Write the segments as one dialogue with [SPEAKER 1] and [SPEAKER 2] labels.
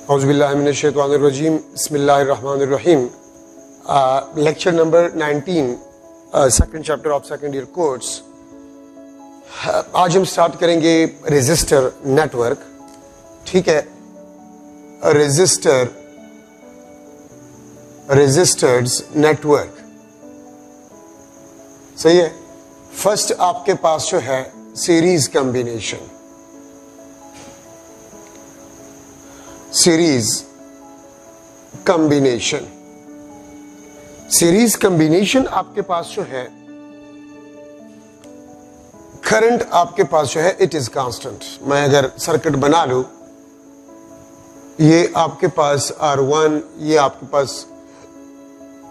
[SPEAKER 1] औज़ुबिल्लाहिमिनश्शैतानिर्रजीम बिस्मिल्लाहिर्रहमानिर्रहीम। Lecture number 19, second chapter of second year course. आज हम स्टार्ट करेंगे रेजिस्टर नेटवर्क। ठीक है, रेजिस्टर्स नेटवर्क सही है। फर्स्ट आपके पास जो है सीरीज कॉम्बिनेशन, सीरीज कॉम्बिनेशन आपके पास जो है, करंट आपके पास जो है इट इज कांस्टेंट। मैं अगर सर्किट बना लूं, ये आपके पास R1, ये आपके पास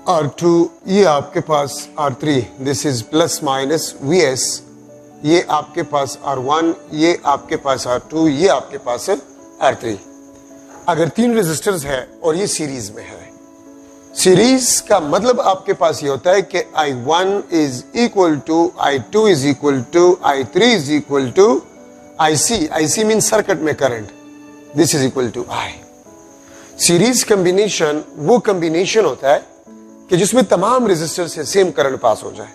[SPEAKER 1] R2, ये आपके पास R3, this is plus minus VS, ये आपके पास R1, ये आपके पास R2, ये आपके पास है R3। अगर तीन रेजिस्टर्स है और ये सीरीज में है, सीरीज का मतलब आपके पास ये होता है कि I1 is equal to I2 is equal to I3 is equal to IC mean circuit में current, this is equal to I। Series combination वो कॉम्बिनेशन होता है कि जिसमें तमाम रेजिस्टर से सेम करंट पास हो जाए।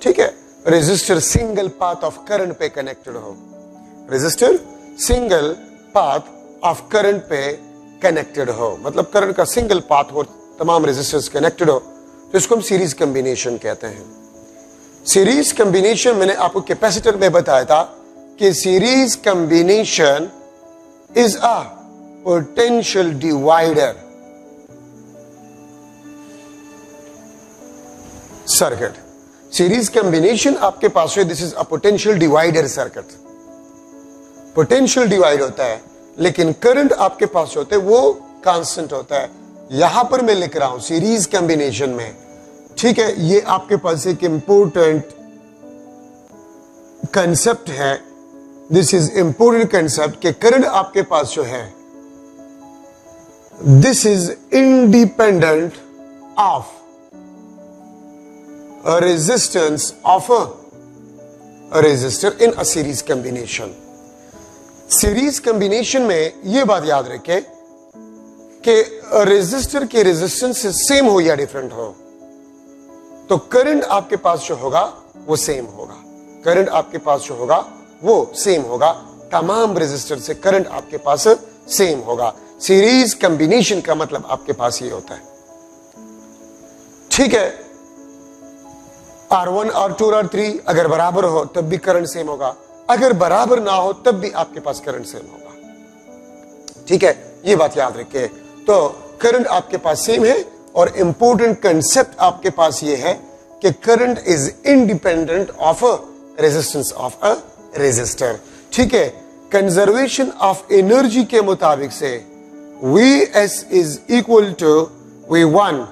[SPEAKER 1] ठीक है, resistor single path of current पे कनेक्टेड हो, resistor single path of current पे कनेक्टेड हो, मतलब करंट का सिंगल पाथ हो, तमाम रेजिस्टर्स कनेक्टेड हो, तो इसको हम सीरीज कॉम्बिनेशन कहते हैं। सीरीज कॉम्बिनेशन मैंने आपको कैपेसिटर में बताया था कि series combination is a potential divider circuit. Series combination आपके पास है, this is a potential divider circuit. Potential divide होता है, लेकिन करंट आपके पास होते हैं वो कांस्टेंट होता है। यहां पर मैं लिख रहा हूं सीरीज कॉम्बिनेशन में। ठीक है, ये आपके पास एक इंपॉर्टेंट कंसेप्ट है, दिस इज इंपॉर्टेंट कंसेप्ट कि करंट आपके पास जो है this is independent of resistance of a resistor in a series combination. Series combination में यह बात याद रखें कि रेजिस्टर के रेजिस्टेंस से सेम हो या डिफरेंट हो, तो करंट आपके पास जो होगा वो सेम होगा। करंट आपके पास जो होगा वो सेम होगा, तमाम रेजिस्टर से करंट आपके पास सेम होगा। सीरीज कॉम्बिनेशन का मतलब आपके पास ये होता है। ठीक है, R1, R2 और R3 अगर बराबर हो तब भी करंट सेम होगा, अगर बराबर ना हो तब भी आपके पास करंट सेम होगा। ठीक है, ये बात याद रखिए। तो करंट आपके पास सेम है, और इंपॉर्टेंट कंसेप्ट आपके पास ये है कि current is independent of a resistance of a resistor. ठीक है, कंजर्वेशन ऑफ एनर्जी के मुताबिक से Vs is equal to V1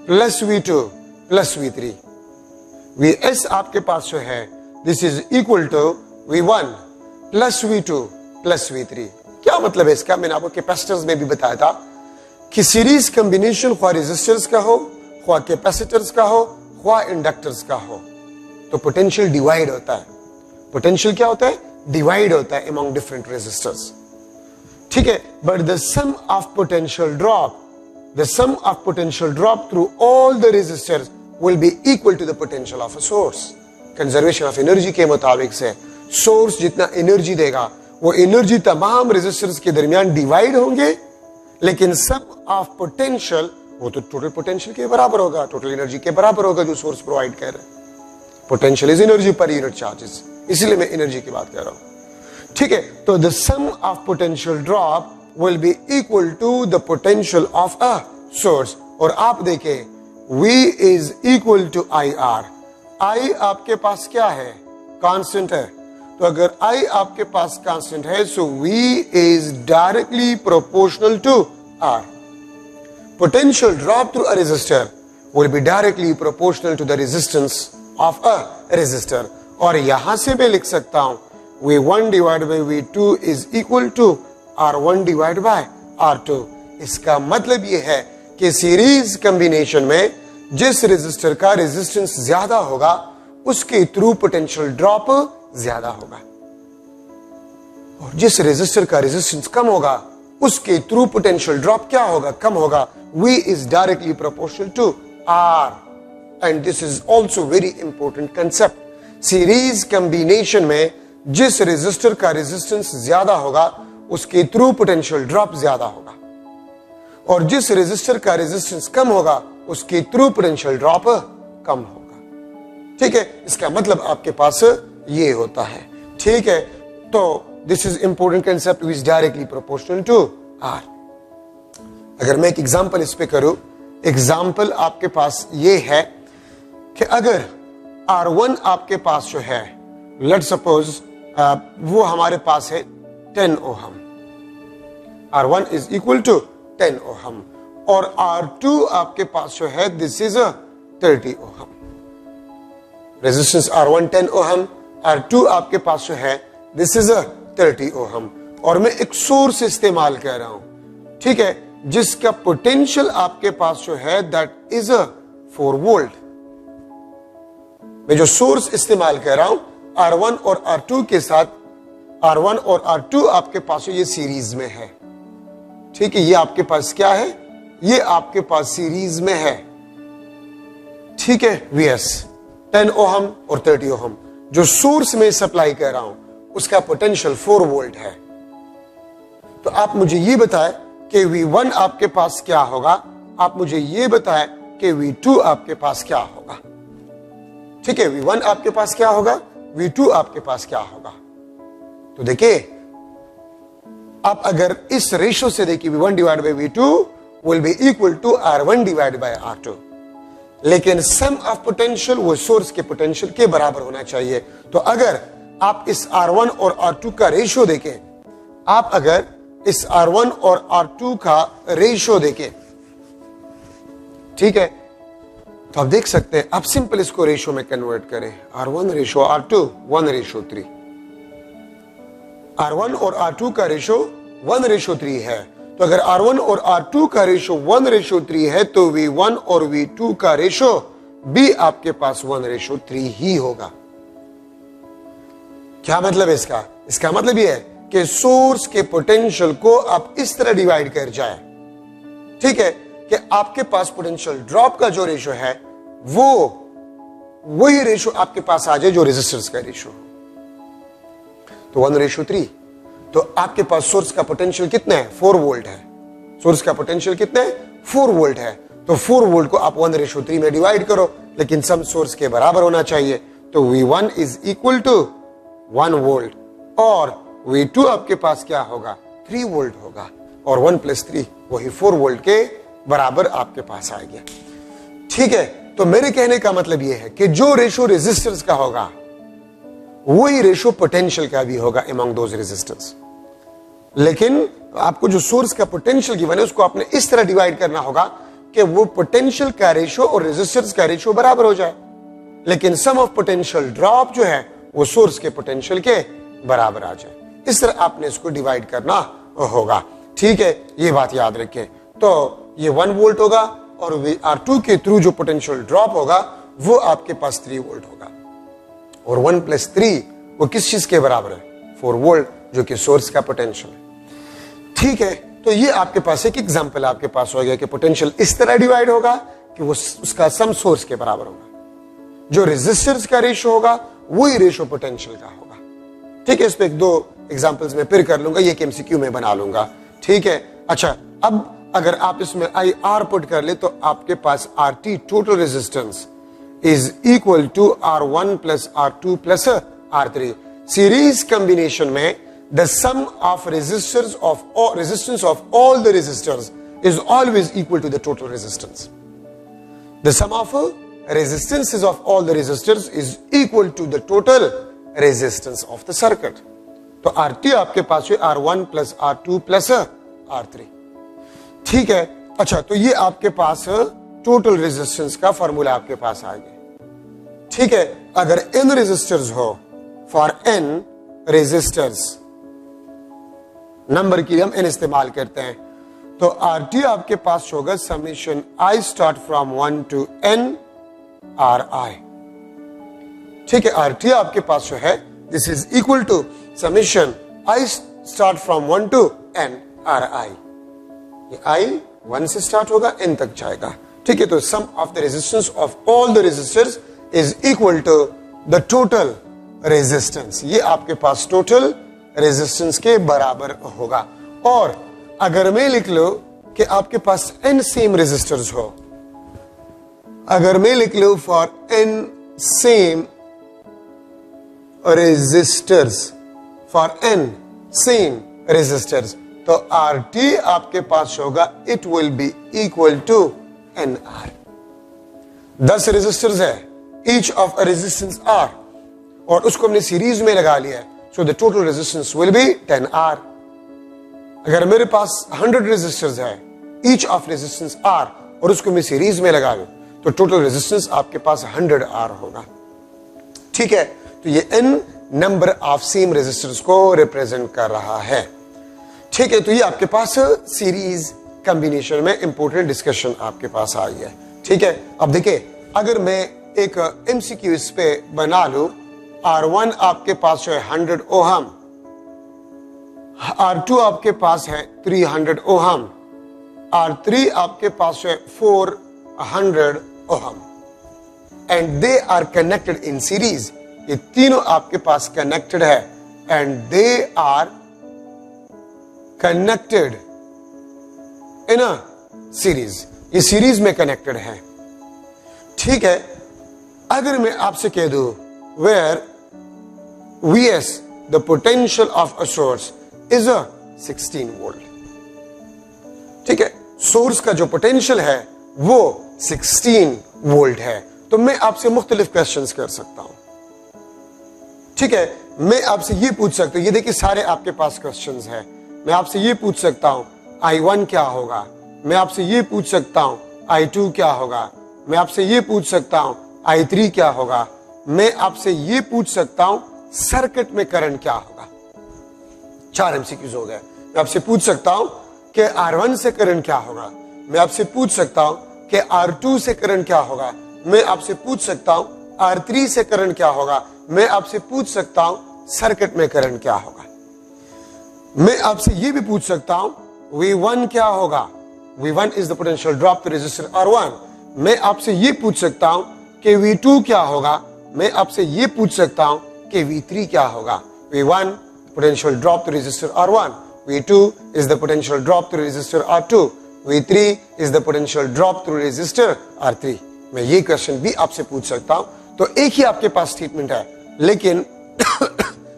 [SPEAKER 1] plus V2 plus V3। Vs आपके पास जो है this is equal to V1 plus V2 plus V3। क्या मतलब है इसका? मैंने आपको कैपेसिटर्स में भी बताया था कि सीरीज कॉम्बिनेशन ख्वा रेजिस्टर्स का हो, ख्वा कैपेसिटर्स का हो, ख्वा इंडक्टर्स का हो, तो पोटेंशियल डिवाइड होता है। पोटेंशियल क्या होता है? डिवाइड होता है अमंग डिफरेंट रेजिस्टर्स। ठीक है, but the sum of potential drop through all the resistors will be equal to the potential of a source. Conservation of energy के मुताबिक से सोर्स जितना एनर्जी देगा वो एनर्जी तमाम रेजिस्टर्स के दरमियान डिवाइड होंगे, लेकिन सम ऑफ पोटेंशियल वो तो टोटल पोटेंशियल के बराबर होगा, टोटल एनर्जी के बराबर होगा जो सोर्स प्रोवाइड कर रहे हैं। Potential is energy per unit charges, इसलिए मैं एनर्जी की बात कर रहा हूं। ठीक है, तो the sum of potential drop will be equal to the potential of a source. और आप देखें V is equal to IR। I आपके पास क्या है? कांस्टेंट है। तो अगर I आपके पास कांस्टेंट है, so V is directly proportional to R। Potential drop through a resistor will be directly proportional to the resistance of a resistor. और यहां से मैं लिख सकता हूं V1 divide by V2 is equal to R1 divide by R2। इसका मतलब यह है कि सीरीज कॉम्बिनेशन में जिस रेजिस्टर का रेजिस्टेंस ज्यादा होगा उसके थ्रू पोटेंशियल ड्रॉप ज्यादा होगा, और जिस रेजिस्टर का रेजिस्टेंस कम होगा उसके थ्रू पोटेंशियल ड्रॉप क्या होगा, कम होगा। V is directly proportional to R, and this is also very important concept. Series combination में जिस रेजिस्टर का रेजिस्टेंस ज्यादा होगा उसके थ्रू पोटेंशियल ड्रॉप ज्यादा होगा, और जिस रेजिस्टर का रेजिस्टेंस कम होगा उसके थ्रू पोटेंशियल ड्रॉप कम होगा। ठीक है, इसका मतलब आपके पास ये होता है। ठीक है, तो this is important concept, which directly proportional to R. अगर मैं एक एग्जांपल इस पे करूं, एग्जांपल आपके पास ये है कि अगर R1 आपके पास जो है, लेट्स सपोज वो हमारे पास है 10 ohm, R1 is equal to 10 ohm, और R2 आपके पास जो है this is 30 ohm. Resistance R1 10 ohm, R2 आपके पास जो है दिस इज 30 ओहम, और मैं एक सोर्स इस्तेमाल कर रहा हूं, ठीक है, जिसका पोटेंशियल आपके पास जो है दैट इज 4 वोल्ट। मैं जो सोर्स इस्तेमाल कर रहा हूं R1 और R2 के साथ, R1 और R2 आपके पास ये सीरीज में है। ठीक है, ये आपके पास क्या है, ये आपके पास सीरीज में है। ठीक है, VS 10 ओहम और 30 ओहम जो सोर्स में सप्लाई कर रहा हूं उसका पोटेंशियल 4 वोल्ट है। तो आप मुझे ये बताएं कि V1 आपके पास क्या होगा, आप मुझे ये बताएं कि V2 आपके पास क्या होगा। ठीक है, V1 आपके पास क्या होगा, V2 आपके पास क्या होगा। तो देखिए, आप अगर इस रेशो से देखिए V1 divide by V2 will be equal to R1 divide by R2, लेकिन सम ऑफ पोटेंशियल वो सोर्स के पोटेंशियल के बराबर होना चाहिए। तो अगर आप इस R1 और R2 का रेशो देखें, आप अगर इस R1 और R2 का रेशो देखें, ठीक है, तो आप देख सकते हैं, आप सिंपल इसको रेशो में कन्वर्ट करें, R1 ratio R2 1 ratio 3, R1 और R2 का रेशो 1 रेशो 3 है। तो अगर R1 और R2 का रेशो 1 रेशो 3 है तो V1 और V2 का रेशो भी आपके पास 1 रेशो 3 ही होगा। क्या मतलब है इसका? इसका मतलब यह है कि सोर्स के पोटेंशियल को आप इस तरह डिवाइड कर जाए, ठीक है, कि आपके पास पोटेंशियल ड्रॉप का जो रेशो है वो वही रेशो आपके पास आ जाए जो रेजिस्टेंस का रेशो, तो 1 रेशो 3। तो आपके पास सोर्स का पोटेंशियल कितना है, 4 वोल्ट है। सोर्स का पोटेंशियल कितना है, 4 वोल्ट है। तो 4 वोल्ट को आप 1 रेशो 3 में डिवाइड करो, लेकिन सम सोर्स के बराबर होना चाहिए। तो V1 is equal to 1 volt और V2 आपके पास क्या होगा, 3 वोल्ट होगा, और 1 प्लस 3 वही 4 वोल्ट के बराबर आपके पास आ गया। ठीक है, तो मेरे कहने का मतलब यह है कि जो रेशो रेजिस्टेंस का होगा वही रेशो पोटेंशियल का भी होगा अमंग दोज रेजिस्टेंस। लेकिन आपको जो सोर्स का पोटेंशियल गिवन है उसको आपने इस तरह डिवाइड करना होगा कि वो पोटेंशियल का रेशो और रेजिस्टेंस का रेशो बराबर हो जाए, लेकिन सम ऑफ पोटेंशियल ड्रॉप जो है वो सोर्स के पोटेंशियल के बराबर आ जाए। इस तरह आपने इसको डिवाइड करना होगा। ठीक है, ये बात याद रखें। तो ये 1 वोल्ट होगा और R2 के थ्रू जो पोटेंशियल ड्रॉप होगा वो आपके पास 3 वोल्ट होगा, और 1 प्लस 3 वो किस चीज के बराबर है, 4 वोल्ट, जो कि सोर्स का पोटेंशियल है। ठीक है, तो ये आपके पास एक एग्जांपल आपके पास हो गया कि पोटेंशियल इस तरह डिवाइड होगा कि वो उसका सम सोर्स के बराबर होगा। जो रेजिस्टेंस का रेशो होगा वही रेशो पोटेंशियल का होगा। ठीक है, इस पे 2 एग्जांपल्स में फिर कर लूंगा, ये MCQ में बना लूंगा। ठीक है, अच्छा, अब अगर आप इसमें IR पुट कर ले तो आपके पास RT total resistance is equal to R1 plus R2 plus R3। Series combination में the sum of resistors of all resistance of all the resistors is always equal to the total resistance. The sum of resistances of all the resistors is equal to the total resistance of the circuit. तो RT आपके पास है R1 plus R2 plus R3। ठीक है, अच्छा, तो ये आपके पास टोटल रेजिस्टेंस का फॉर्मूला आपके पास आ गया। ठीक है, अगर n रेजिस्टर्स हो, फॉर n रेजिस्टर्स, नंबर के लिए हम n इस्तेमाल करते हैं, तो RT आपके पास होगा summation I start from 1 to n RI। ठीक है, RT आपके पास जो है this is equal to summation I start from 1 to n R I, ये आई 1 से स्टार्ट होगा, n तक जाएगा। ठीक है, तो sum of the resistance of all the resistors is equal to the total resistance. ये आपके पास टोटल रेजिस्टेंस के बराबर होगा। और अगर मैं लिख लो कि आपके पास n सेम रेजिस्टर्स हो, अगर मैं लिख लो for n same resistors, for n same resistors, तो RT आपके पास होगा, it will be equal to NR। 10 resistors है, each of a resistance R, और उसको हमने सीरीज में लगा लिया है, so the total resistance will be 10R। अगर मेरे पास 100 रेजिस्टर्स है, ईच ऑफ रेजिस्टेंस R, और उसको मैं सीरीज में लगा लूं, तो टोटल रेजिस्टेंस आपके पास 100R होगा। ठीक है, तो ये n number of same resistors को रिप्रेजेंट कर रहा है। ठीक है, तो ये आपके पास सीरीज कॉम्बिनेशन में इंपॉर्टेंट डिस्कशन आपके पास आई है। ठीक है, अब देखिए, अगर मैं एक MCQ इस पे बना लूं, R1 आपके पास है 100 ओहम, R2 आपके पास है 300 ओहम, R3 आपके पास है 400 ohm, and they are connected in series. ये तीनों आपके पास कनेक्टेड है, and they are connected in a series, ये सीरीज में कनेक्टेड है। ठीक है, अगर मैं आपसे कह दूं where Vs the potential of a source is a 16 volt, ठीक है, सोर्स का जो पोटेंशियल है वो 16 वोल्ट है, तो मैं आपसे मुख्तलिफ क्वेश्चंस कर सकता हूं। ठीक है, मैं आपसे ये पूछ सकता हूं, ये देखिए सारे आपके पास क्वेश्चंस हैं, मैं आपसे ये पूछ सकता हूं I1 क्या होगा, मैं आपसे ये पूछ सकता हूं I2 क्या होगा, मैं आपसे ये पूछ सकता हूं I3 क्या होगा, मैं आपसे ये पूछ सकता हूं सर्किट में करंट क्या होगा। 4 MCQs हो गए। मैं आपसे पूछ सकता हूं कि R1 से करंट क्या होगा, मैं आपसे पूछ सकता हूं कि R2 से करंट क्या होगा, मैं आपसे पूछ सकता हूं R3 से करंट क्या होगा, मैं आपसे पूछ सकता हूं सर्किट में करंट क्या होगा। मैं आपसे यह भी पूछ सकता हूं V1 क्या होगा, V1 is the potential drop to resistor R1। मैं आपसे यह पूछ सकता हूं कि V2 क्या होगा, मैं आपसे यह पूछ सकता हूं कि V3 क्या होगा। V1 potential drop to resistor R1, V2 is the potential drop to resistor R2, V3 is the potential drop to resistor R3। मैं ये क्वेश्चन भी आपसे पूछ सकता हूं। तो एक ही आपके पास स्टेटमेंट है, लेकिन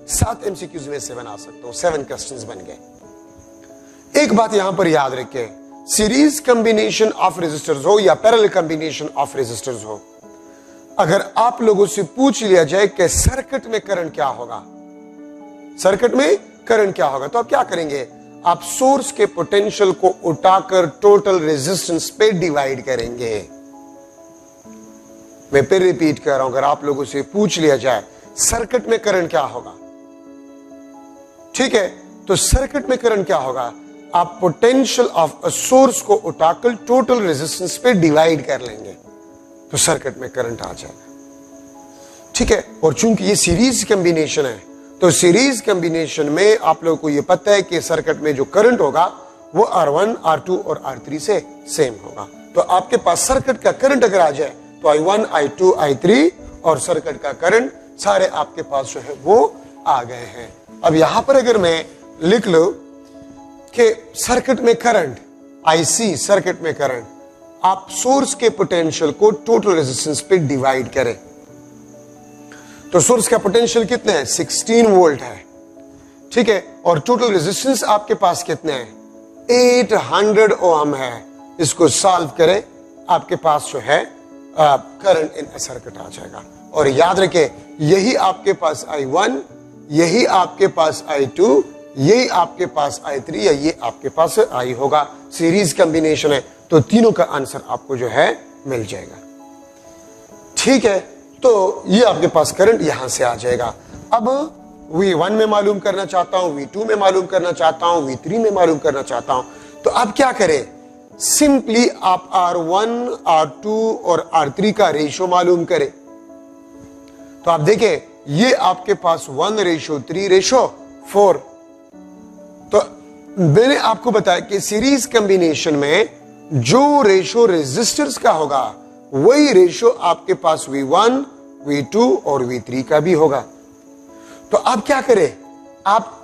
[SPEAKER 1] 7 MCQs में 7 आ सकता हूं, 7 क्वेश्चंस बन गए। एक बात यहां पर याद रखें, सीरीज कॉम्बिनेशन ऑफ रेजिस्टर्स हो या पैरेलल कॉम्बिनेशन ऑफ रेजिस्टर्स हो, अगर आप लोगों से पूछ लिया जाए कि सर्किट में करंट क्या होगा, सर्किट में करंट क्या होगा, तो आप क्या करेंगे, आप सोर्स के पोटेंशियल को उठाकर टोटल रेजिस्टेंस पे डिवाइड करेंगे। मैं फिर रिपीट कर रहा हूं, अगर आप लोगों से पूछ लिया जाए सर्किट में करंट क्या होगा, ठीक है, तो सर्किट में करंट क्या होगा, आप पोटेंशियल ऑफ अ सोर्स को उठाकर टोटल रेजिस्टेंस पे डिवाइड कर लेंगे, तो सर्किट में करंट आ जाएगा। ठीक है, और चूंकि ये सीरीज कॉम्बिनेशन है, तो सीरीज कॉम्बिनेशन में आप लोगों को ये पता है कि सर्किट में जो करंट होगा वो R1, R2 और R3 से सेम होगा। तो आपके पास सर्किट का करंट अगर आ जाए तो I1, I2, I3 और सर्किट का करंट सारे आपके पास जो है वो आ गए हैं। अब यहां पर अगर मैं लिख लूं कि सर्किट में करंट IC, सर्किट में करंट, आप सोर्स के पोटेंशियल को टोटल रेजिस्टेंस पे डिवाइड करें, तो सोर्स का पोटेंशियल कितना है, 16 वोल्ट है। ठीक है, और टोटल रेजिस्टेंस आपके पास कितने हैं, 800 ओम है। इसको सॉल्व करें, आपके पास जो है करंट इन सर्किट आ जाएगा। और याद रखें, यही आपके पास I1, यही आपके पास I2, यही आपके पास I3 या ये आपके पास I होगा। सीरीज कॉम्बिनेशन है, तो तीनों का आंसर आपको जो है मिल जाएगा। ठीक है, तो ये आपके पास करंट यहां से आ जाएगा। अब V1 में मालूम करना चाहता हूं, V2 में मालूम करना चाहता हूं, V3 में मालूम करना चाहता हूं, तो अब क्या करें, सिंपली आप R1, R2 और R3 का रेशियो मालूम करें। तो आप देखें, ये आपके पास 1:3:4, तो मैंने आपको बताया कि सीरीज कॉम्बिनेशन में जो रेशो रेजिस्टर्स का होगा वही रेशो आपके पास V1, V2 और V3 का भी होगा। तो आप क्या करें, आप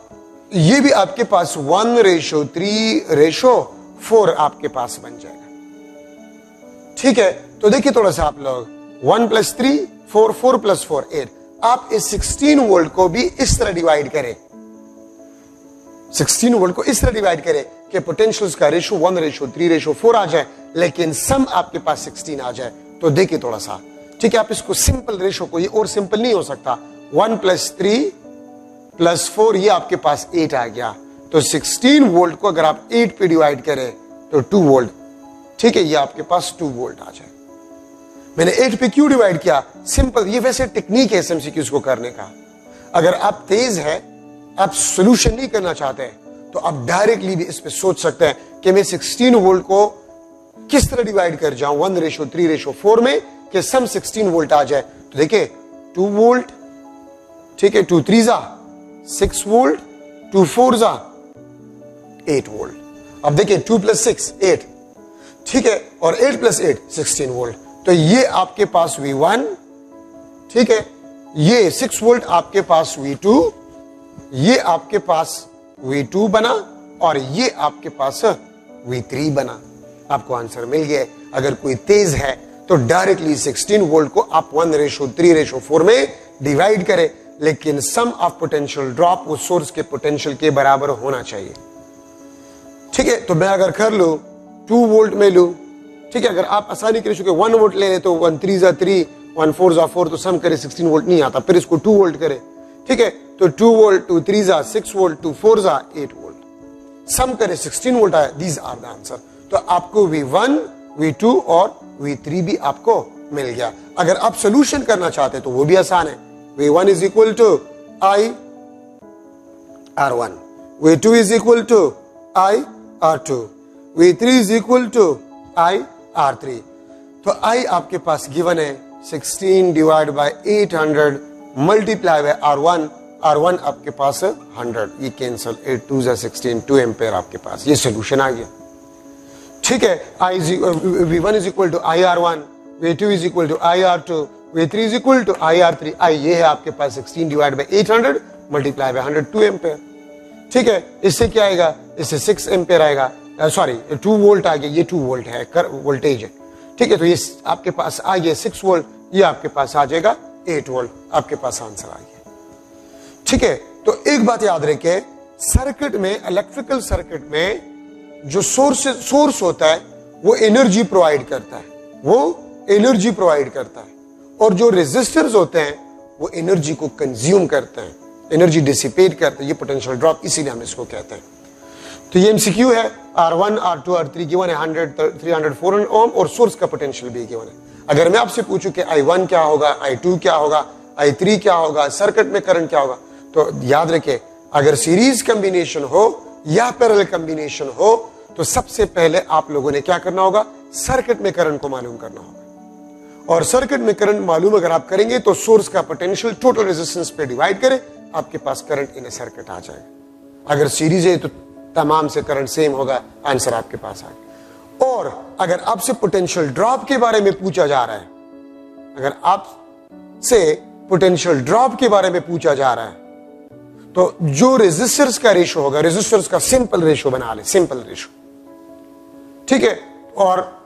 [SPEAKER 1] ये भी आपके पास 1:3:4 आपके पास बन जाएगा। ठीक है, तो देखिए थोड़ा सा आप लोग 1 + 3 4 4 + 4 8। आप इस 16 वोल्ट को भी इस तरह डिवाइड करें, 16 वोल्ट को इस तरह डिवाइड करें कि पोटेंशियल्स का रेशो 1:3:4 आ जाए, लेकिन सम आपके पास 16 आ जाए। तो देखिए थोड़ा सा, ठीक है, आप इसको सिंपल रेशो को, ये और सिंपल नहीं हो सकता। 1 + 3 + 4 ये आपके पास 8 आ गया। तो 16 वोल्ट को अगर आप 8 पे डिवाइड करें तो 2 वोल्ट, ठीक है, ये आपके पास 2 वोल्ट आ जाए। मैंने 8 पे क्यों डिवाइड किया, सिंपल, ये वैसे टेक्निक है एसएमसीक्यूज को करने का। अगर आप तेज है, आप सोल्यूशन नहीं करना चाहते तो आप डायरेक्टली भी इस पे सोच सकते हैं कि मैं 16 वोल्ट को किस तरह डिवाइड कर जाऊं 1:3:4 में कि सम 16 वोल्ट आ जाए। तो देखिए 2 वोल्ट, ठीक है, 2 3 6 वोल्ट, 2 4 8 वोल्ट। अब देखिए 2 + 6 8, ठीक है, और 8 + 8 16 वोल्ट। तो ये आपके पास V1, ठीक है, ये 6 वोल्ट आपके पास V2, ये आपके पास V2 बना और ये आपके पास V3 बना। आपको आंसर मिल गया। अगर कोई तेज है तो डायरेक्टली 16 वोल्ट को आप 1:3:4 में डिवाइड करें, लेकिन सम ऑफ पोटेंशियल ड्रॉप वो सोर्स के पोटेंशियल के बराबर होना चाहिए। ठीक है, तो मैं अगर कर लू 2 वोल्ट में लू, ठीक है, अगर आप आसानी के रेशो के 1 वोल्ट ले ले तो 1 3 3 1 4 4 तो सम करे 16 वोल्ट नहीं आता, फिर इसको 2 वोल्ट करे, ठीक है, तो 2 वोल्ट 2 3 6 वोल्ट 2 4 8 वोल्ट, सम करे 16 वोल्ट आया। These are the answer. तो आपको V1, V2 और V3 भी आपको मिल गया। अगर आप सोल्यूशन करना चाहते तो वो भी आसान है। V1 = I R1, V2 = I R2, V3 = I R3। तो I आपके पास गिवन है 16 / 800 मल्टीप्लाई बाय R1, R1 आपके पास 100, ये कैंसल, 8 2 16, 2 एम्पेयर आपके पास, ये सोल्यूशन आ गया। ठीक है, V1 = I R1, V2 = I R2, V3 = I R3। I ये है आपके पास 16 / 800 मल्टीप्लाई बाय 100, 2 एम्पेयर। ठीक है, इससे क्या आएगा, इससे 6 एम्पेयर आएगा, सॉरी 2 वोल्ट आ गया, ये 2 वोल्ट है, वोल्टेज है। ठीक है, तो ये आपके पास आ गया 6 वोल्ट, ये आपके पास आ जाएगा 8 वोल्ट, आपके पास आंसर आ गया। ठीक है, तो एक बात याद रखें, सर्किट में, इलेक्ट्रिकल सर्किट में जो सोर्स होता है वो एनर्जी प्रोवाइड करता है, वो एनर्जी प्रोवाइड करता है, और जो रेजिस्टर्स होते हैं वो एनर्जी को कंज्यूम करते हैं, एनर्जी डिसिपेट करते हैं। ये पोटेंशियल ड्रॉप, इसीलिए हम इसको कहते हैं। तो ये एमसीक्यू है। R1, R2, R3 गिवन है 100, 300, 400 ओम, और सोर्स का पोटेंशियल भी गिवन है। अगर मैं आपसे पूछूं कि I1 क्या होगा, I2 क्या होगा, I3 क्या होगा, सर्किट में करंट क्या होगा, तो याद रखें, अगर सीरीज कॉम्बिनेशन हो या पैरेलल कॉम्बिनेशन हो तो सबसे पहले आप लोगों ने क्या करना होगा, सर्किट में करंट को मालूम करना होगा। और सर्किट में करंट मालूम अगर आप करेंगे तो सोर्स का पोटेंशियल टोटल रेजिस्टेंस पे डिवाइड करें, आपके पास करंट इन ए सर्किट आ जाएगा। अगर सीरीज है तो तमाम से करंट सेम होगा, आंसर आपके पास आ गया। और अगर आपसे पोटेंशियल ड्रॉप के बारे में पूछा जा रहा है, अगर आपसे पोटेंशियल ड्रॉप के बारे में पूछा जा रहा है तो जो रेजिस्टर्स का रेशो होगा, रेजिस्टर्स का सिंपल रेशो बना ले, सिंपल रेशो। ठीक है, और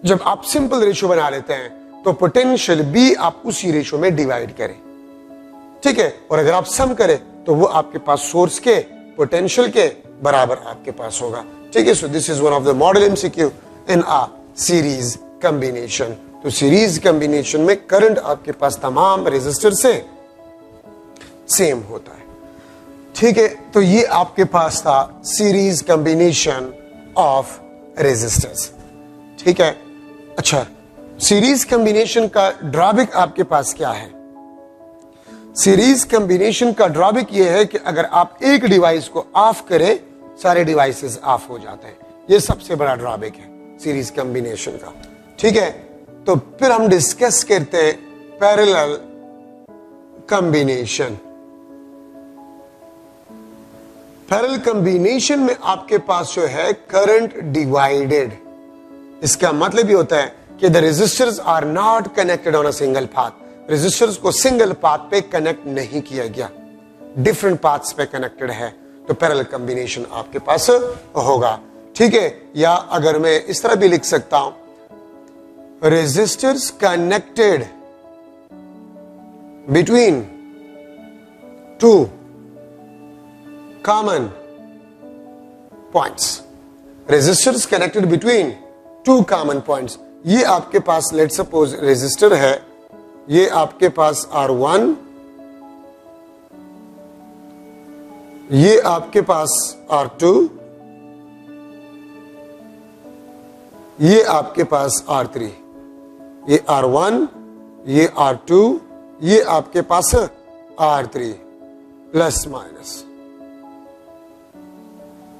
[SPEAKER 1] जब आप सिंपल रेशो बना लेते हैं तो पोटेंशियल भी आप उसी रेशो में डिवाइड करें। ठीक है, और अगर आप सम करें तो वो आपके पास सोर्स के पोटेंशियल के बराबर आपके पास होगा। ठीक है, so this is one of the model MCQ in a series combination. तो सीरीज कॉम्बिनेशन में करंट आपके पास तमाम रेजिस्टर से सेम होता है। ठीक है, तो ये आपके पास था सीरीज कॉम्बिनेशन ऑफ रेजिस्टर्स। ठीक है, अच्छा, सीरीज कॉम्बिनेशन का ड्रॉबैक आपके पास क्या है? सीरीज कॉम्बिनेशन का ड्रॉबैक ये है कि अगर आप एक डिवाइस को ऑफ करें, सारे डिवाइसेस ऑफ हो जाते हैं। ये सबसे बड़ा ड्रॉबैक है सीरीज कॉम्बिनेशन का। ठीक है, तो फिर हम डिस्कस करते हैं पैरेलल कॉम्बिनेशन। पैरेलल कॉम्बिनेशन में आपके पास जो है करंट डिवाइडेड, इसका मतलब ये होता है कि the resistors are not connected on a single path. Resistors को सिंगल पाथ पे कनेक्ट नहीं किया गया, डिफरेंट पाथ्स पे कनेक्टेड है, तो पैरेलल कॉम्बिनेशन आपके पास होगा। ठीक है, या अगर मैं इस तरह भी लिख सकता हूं, resistors connected between two common points. Resistors connected between two common points. ये आपके पास लेट सपोज रेजिस्टर है, ये आपके पास R1, ये आपके पास R2, ये आपके पास R3, ये R1, ये R2, ये आपके पास R3 plus minus,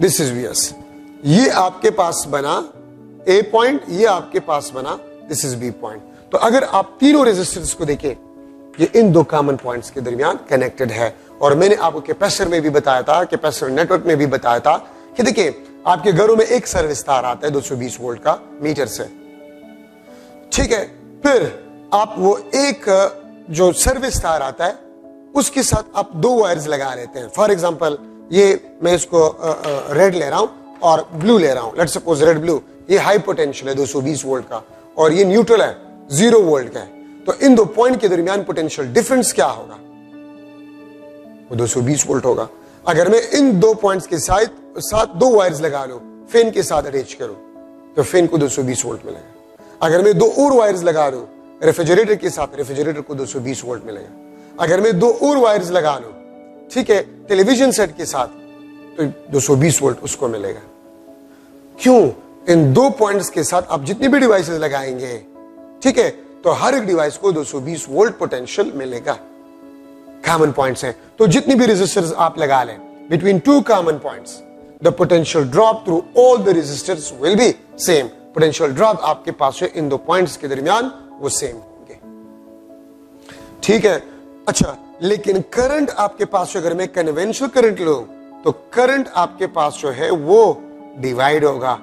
[SPEAKER 1] this is Vs। ये आपके पास बना A पॉइंट, ये आपके पास बना दिस इज B पॉइंट। तो अगर आप तीनों रेजिस्टेंस को देखें, ये इन दो कॉमन पॉइंट्स के दरमियान कनेक्टेड है। और मैंने आपको कैपेसिटर में भी बताया था, कैपेसिटर नेटवर्क में भी बताया था कि देखिए आपके घरों में एक सर्विस तार आता है 220 वोल्ट का मीटर से, ठीक है। फिर आप वो एक जो सर्विस तार आता है उसके साथ आप दो वायर्स लगा लेते हैं। फॉर एग्जांपल ये मैं इसको रेड ले रहा हूं और ब्लू ले रहा हूं, लेट्स सपोज रेड ब्लू। ये हाई पोटेंशियल है 220 वोल्ट का और ये न्यूट्रल है 0 वोल्ट का है। तो इन दो पॉइंट के दरमियान पोटेंशियल डिफरेंस क्या होगा? वो 220 वोल्ट होगा। अगर मैं इन दो पॉइंट्स के साथ दो वायर्स लगा लूं, फैन के साथ अटैच करूं, तो फैन को 220 वोल्ट मिलेगा। अगर मैं दो और वायर्स लगा लूं रेफ्रिजरेटर के साथ, रेफ्रिजरेटर को 220 वोल्ट मिलेगा। अगर मैं दो और वायर्स लगा लूं, ठीक है, टेलीविजन सेट के साथ, तो 220 वोल्ट उसको मिलेगा। क्यों? इन दो पॉइंट्स के साथ आप जितनी भी डिवाइसेस लगाएंगे, ठीक है, तो हर एक डिवाइस को 220 वोल्ट पोटेंशियल मिलेगा। कॉमन पॉइंट्स हैं, तो जितनी भी रेजिस्टर्स आप लगा लें between two common points, the potential drop through all the resistors will be same. Potential drop आपके पास है इन दो पॉइंट्स के दरमियान वो सेम होंगे, ठीक है। अच्छा, लेकिन करंट आपके पास, अगर मैं कन्वेंशनल करंट लूं, तो करंट आपके पास जो है वो डिवाइड होगा।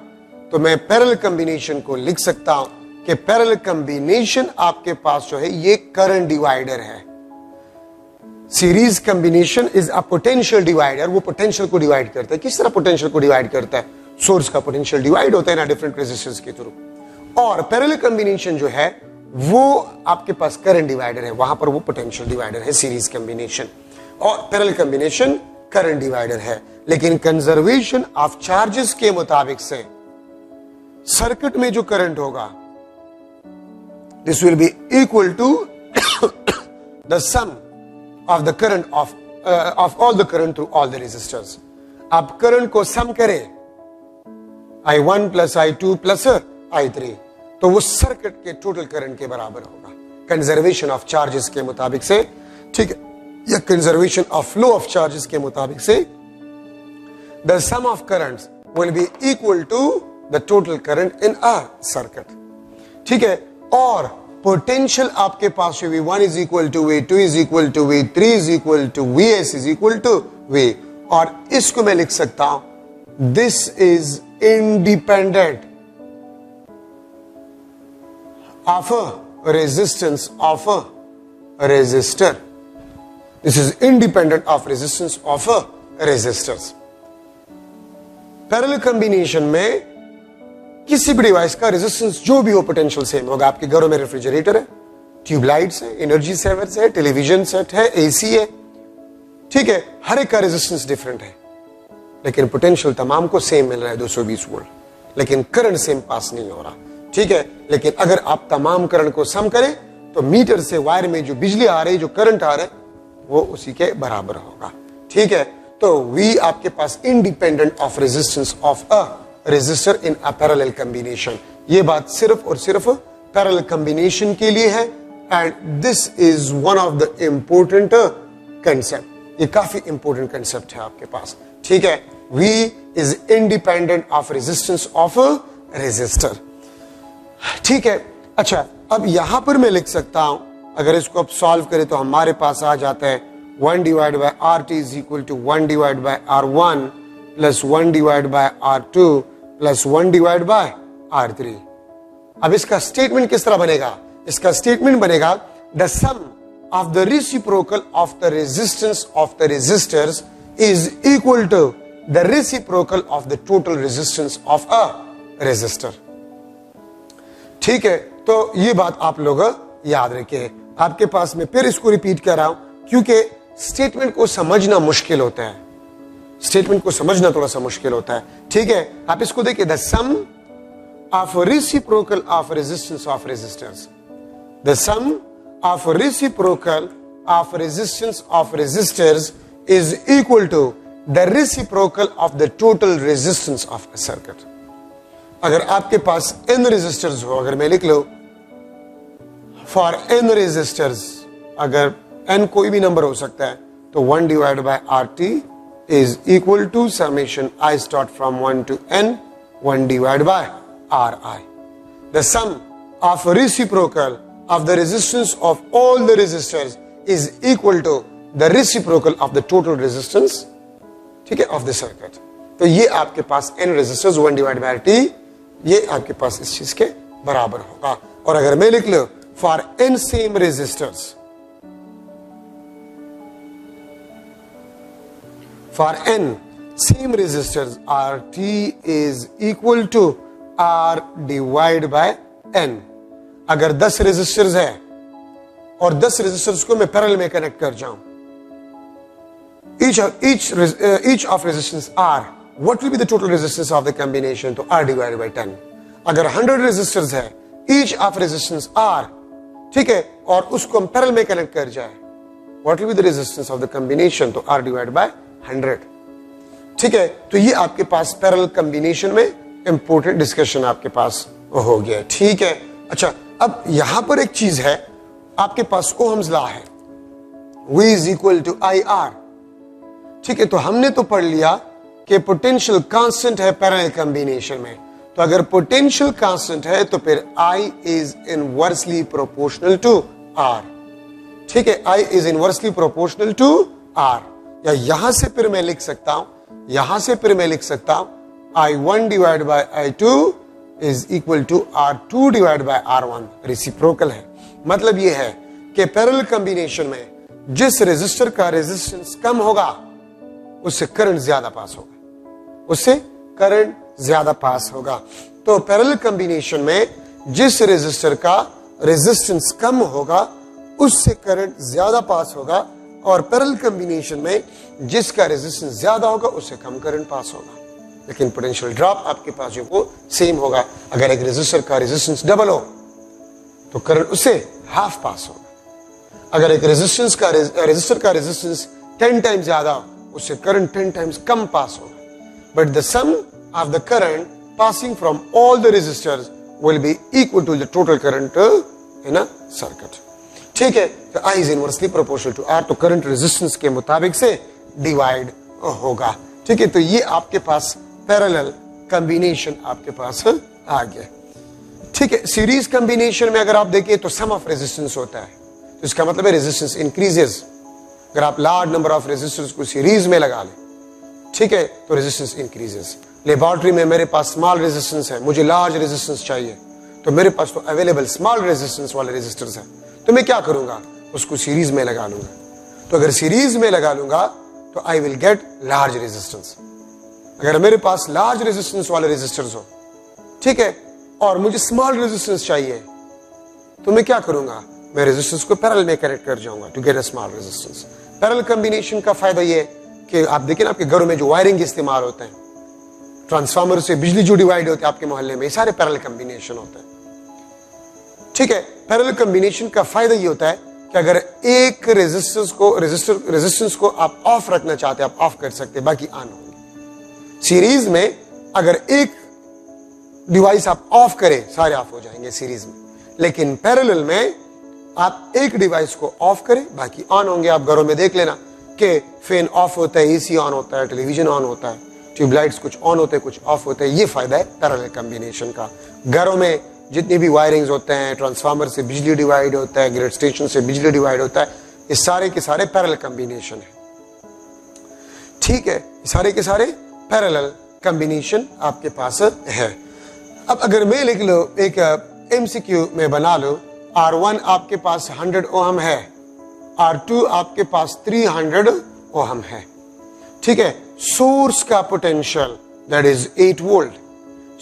[SPEAKER 1] तो मैं पैरेलल कॉम्बिनेशन को लिख सकता हूं कि पैरेलल कॉम्बिनेशन आपके पास जो है ये करंट डिवाइडर है। Series combination is a potential divider. वो पोटेंशियल को डिवाइड करता है। किस तरह पोटेंशियल को डिवाइड करता है? सोर्स का पोटेंशियल डिवाइड होता है ना डिफरेंट रेजिस्टेंस के थ्रू। और पैरेलल कॉम्बिनेशन जो है वो आपके पास करंट डिवाइडर है, वहां पर वो पोटेंशियल डिवाइडर है सीरीज कॉम्बिनेशन, और पैरेलल कॉम्बिनेशन करंट डिवाइडर है। लेकिन कंजर्वेशन ऑफ चार्जेस के मुताबिक से सर्किट में जो करंट होगा, this will be equal to the sum of the current of all the current through all the resistors. आप करंट को सम करें, I1 plus I2 plus I3, तो वो सर्किट के टोटल करंट के बराबर होगा कंजर्वेशन ऑफ चार्जेस के मुताबिक से, ठीक है, या conservation of flow of charges के मुताबिक से। The sum of currents will be equal to the total current in a circuit, ठीक है। और पोटेंशियल आपके पास V1 is equal to V2 is equal to V3 is equal to Vs is equal to V, और इसको मैं लिख सकता हूं this is independent of a resistance of a resistor. This is independent of resistance of a resistors. Parallel combination में किसी भी device का रेजिस्टेंस जो भी हो पोटेंशियल सेम होगा। आपके घरों में रेफ्रिजरेटर है, ट्यूबलाइट्स है, एनर्जी सेवर्स है, टेलीविजन सेट है, एसी है, ठीक है, हर एक का रेजिस्टेंस डिफरेंट है, लेकिन पोटेंशियल तमाम को सेम मिल रहा है 220 वोल्ट, लेकिन करंट सेम पास नहीं हो रहा, ठीक है। लेकिन अगर आप तमाम करंट को सम करें तो मीटर से वायर में जो बिजली आ रही है, जो करंट आ रहा है, वो उसी के बराबर होगा, ठीक है। तो V आपके पास independent of resistance of a resistor in a parallel combination. ये बात सिर्फ और सिर्फ पैरेलल कॉम्बिनेशन के लिए है, and this is one of the important concept. ये काफी इंपॉर्टेंट कंसेप्ट है आपके पास, ठीक है। V is independent of resistance of a resistor, ठीक है। अच्छा, अब यहां पर मैं लिख सकता हूं, अगर इसको अब सॉल्व करें तो हमारे पास आ जाता है 1 divided by RT is equal to 1 divided by R1 plus 1 divided by R2 plus 1 divided by R3. अब इसका स्टेटमेंट किस तरह बनेगा? इसका स्टेटमेंट बनेगा the sum of the reciprocal of the resistance of the resistors is equal to the reciprocal of the total resistance of a resistor. ठीक है, तो ये बात आप लोग याद रखिए. आपके पास में फिर इसको रिपीट कर रहा हूं क्योंकि स्टेटमेंट को समझना मुश्किल होता है. स्टेटमेंट को समझना थोड़ा सा मुश्किल होता है. ठीक है, आप इसको देखिए. The sum of reciprocal of resistance of resistors, the sum of reciprocal of resistance of resistors is equal to the reciprocal of the total resistance of a circuit. अगर आपके पास n रेजिस्टर्स हो, अगर मैं लिख लो फॉर n रेजिस्टर्स, अगर n कोई भी नंबर हो सकता है, तो 1 divide by RT is equal to summation I start from 1 to n 1 divided by Ri. The sum of reciprocal of the resistance of all the resistors is equal to the reciprocal of the total resistance, ठीक है, of the circuit. तो ये आपके पास n resistors 1 divided by T, ये आपके पास इस चीज के बराबर होगा. और अगर मैं लिख लो for n same resistors, for n same resistors RT is equal to R divided by n. अगर 10 रेजिस्टर्स है और 10 रेजिस्टर्स को मैं पैरेलल में कनेक्ट कर जाऊं, each of resistance R, what will be the total resistance of the combination? तो R divided by 10. अगर 100 रेजिस्टर्स है, each of resistance R, ठीक है, और उसको हम पैरेलल में कनेक्ट कर जाए, what will be the resistance of the combination? तो R divided by 100. ठीक है, तो ये आपके पास पैरेलल कॉम्बिनेशन में इंपॉर्टेंट डिस्कशन आपके पास हो गया. ठीक है, अच्छा, अब यहां पर एक चीज है, आपके पास ओहम्स लॉ है, V is equal to IR. ठीक है, तो हमने तो पढ़ लिया कि पोटेंशियल कांस्टेंट है पैरेलल कॉम्बिनेशन में. तो अगर पोटेंशियल कांस्टेंट है तो फिर I is inversely proportional to R. ठीक है, I is inversely proportional to R. या यहां से फिर मैं लिख सकता हूं, I1 divide by I2 is equal to R2 divide by R1. Reciprocal है. मतलब यह है कि पैरेलल कॉम्बिनेशन में जिस रेजिस्टर का रेजिस्टेंस कम होगा उससे करंट ज्यादा पास होगा. तो पैरेलल कॉम्बिनेशन में जिस रेजिस्टर का रेजिस्टेंस कम होगा उससे करंट ज्यादा पास होगा, और पैरेलल कॉम्बिनेशन में जिसका रेजिस्टेंस ज्यादा होगा उससे कम करंट पास होगा. लेकिन पोटेंशियल ड्रॉप आपके पास जो वो सेम होगा. अगर एक रेजिस्टर का रेजिस्टेंस डबल हो तो करंट उससे हाफ पास होगा. अगर एक रेजिस्टर का रेजिस्टेंस 10 टाइम्स ज्यादा हो उससे करंट 10 टाइम्स कम पास होगा. But the sum of the current passing from all the resistors will be equal to the total current in a circuit. ठीक है, तो I is inversely proportional to R, तो करंट रेजिस्टेंस के मुताबिक से डिवाइड होगा. ठीक है, तो ये आपके पास पैरेलल कॉम्बिनेशन आपके पास आ गया. ठीक है, सीरीज कॉम्बिनेशन में अगर आप देखिए तो सम ऑफ रेजिस्टेंस होता है, तो इसका मतलब है रेजिस्टेंस इंक्रीजेस. अगर आप लार्ज नंबर ऑफ रेजिस्टेंस को सीरीज में लगा लें, ठीक है, तो रेजिस्टेंस इंक्रीजेस. लेबोरेटरी में मेरे पास स्मॉल रेजिस्टेंस है, मुझे लार्ज रेजिस्टेंस चाहिए, तो मेरे पास तो अवेलेबल स्मॉल रेजिस्टेंस वाले रेजिस्टर्स हैं, तो मैं क्या करूंगा, उसको सीरीज में लगा लूंगा. तो अगर सीरीज में लगा लूंगा तो I will get large resistance. अगर मेरे पास लार्ज रेजिस्टेंस वाले रेजिस्टर्स हो, ठीक है, और मुझे स्मॉल रेजिस्टेंस चाहिए, तो मैं क्या करूंगा, मैं रेजिस्टेंस को पैरेलल में कनेक्ट कर जाऊंगा to get a small resistance. Parallel combination का फायदा ये कि आप देखिए ना, आपके घरों में जो वायरिंग इस्तेमाल होते हैं, ट्रांसफार्मर से बिजली जो डिवाइड होती है आपके मोहल्ले में, ये सारे पैरेलल कॉम्बिनेशन होते हैं. ठीक है, पैरेलल कॉम्बिनेशन का फायदा ये होता है कि अगर एक रेजिस्टेंस को आप ऑफ रखना चाहते हैं, आप ऑफ कर सकते हैं, बाकी ऑन होंगे. सीरीज में अगर एक डिवाइस आप ऑफ करें, सारे ऑफ हो जाएंगे सीरीज में. लेकिन पैरेलल में आप एक डिवाइस को ऑफ करें, बाकी ऑन होंगे. आप घरों में देख लेना कि फैन ऑफ होता है, एसी ऑन होता है, टेलीविजन ऑन होता है, ट्यूबलाइट्स कुछ ऑन होते हैं, कुछ ऑफ होते हैं. ये फायदा है पैरेलल कॉम्बिनेशन का. घरों में जितनी भी वायरिंग्स होते हैं, ट्रांसफार्मर से बिजली डिवाइड होता है, ग्रिड स्टेशन से बिजली डिवाइड होता है, ये सारे के सारे पैरेलल कॉम्बिनेशन है। ठीक है, सारे के सारे पैरेलल कॉम्बिनेशन आपके पास है। अब अगर मैं लिख लो एक एमसीक्यू में बना लो, R1 आपके पास 100 ओहम है, R2 आपके पास 300 ओहम है। ठीक है, सोर्स का potential that is 8 volt,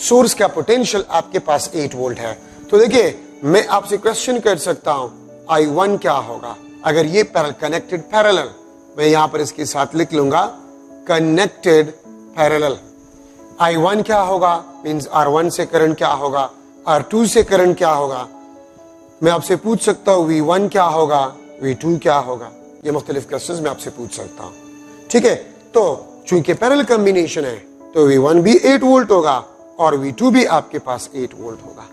[SPEAKER 1] source का पोटेंशियल आपके पास 8 वोल्ट है। तो देखिए मैं आपसे क्वेश्चन कर सकता हूं I1 क्या होगा अगर ये कनेक्टेड पैरेलल, मैं यहां पर इसके साथ लिख लूंगा कनेक्टेड पैरेलल। I1 क्या होगा मींस R1 से करंट क्या होगा, R2 से करंट क्या होगा। मैं आपसे पूछ सकता हूं V1 क्या होगा, V2 क्या होगा। ये मुख्तलिफ क्वेश्चंस मैं आपसे पूछ सकता हूं। ठीक है, तो चूंकि पैरेलल कॉम्बिनेशन है तो V1 भी 8 वोल्ट होगा और V2 भी आपके पास 8 वोल्ट होगा।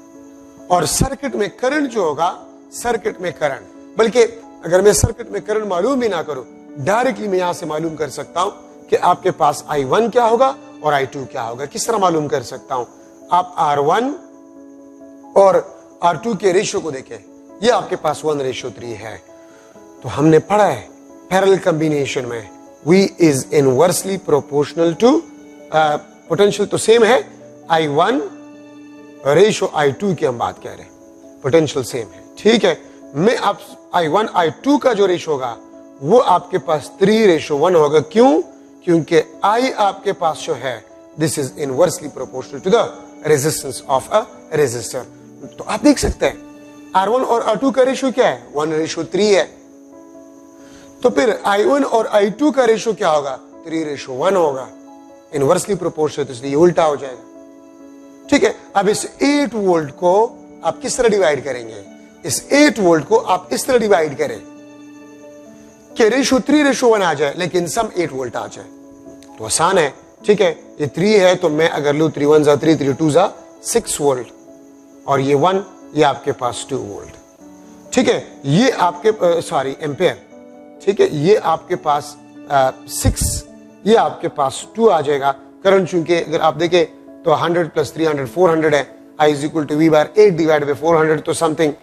[SPEAKER 1] और सर्किट में करंट जो होगा, सर्किट में करंट, बल्कि अगर मैं सर्किट में करंट मालूम भी ना करूं, डायरेक्टली मैं यहां से मालूम कर सकता हूं कि आपके पास I1 क्या होगा और I2 क्या होगा। किस तरह मालूम कर सकता हूं, आप R1 और R2 के रेशियो को देखें, ये आपके पास 1:3 है। तो हमने पढ़ा है पैरेलल कॉम्बिनेशन में V is inversely proportional to, potential तो सेम है, I1 रेशियो I2 की हम बात कह रहे हैं, पोटेंशियल सेम है। ठीक है, मैं आप I1 I2 का जो रेशियो होगा वो आपके पास 3:1 होगा। क्यों? क्योंकि I आपके पास जो है this is inversely proportional to the resistance of a resistor. तो आप देख सकते हैं R1 और R2 का रेशियो क्या है, 1:3 है। तो फिर I1 और I2 का रेशियो क्या होगा, 3:1 होगा, इनवर्सली प्रोपोर्शनल, तो इसलिए ये उल्टा हो जाएगा। ठीक है, अब इस 8 वोल्ट को आप किस तरह डिवाइड करेंगे, इस 8 वोल्ट को आप इस तरह डिवाइड करें कि रेशियो 3:1 आ जाए लेकिन सम 8 वोल्ट आ जाए, तो आसान है। ठीक है, ये 3 है तो मैं अगर लूं 3 1 3 3 2 6 वोल्ट और ये 1, ये आपके पास 2 वोल्ट। ठीक है, ये आपके सॉरी एम्पेयर। ठीक है, ये आपके पास 6, ये आपके पास 2 आ जाएगा। करंट चूंकि अगर आप देखें तो 100 + 300 400 है, I = V/8 डिवाइड बाय 400 तो समथिंग।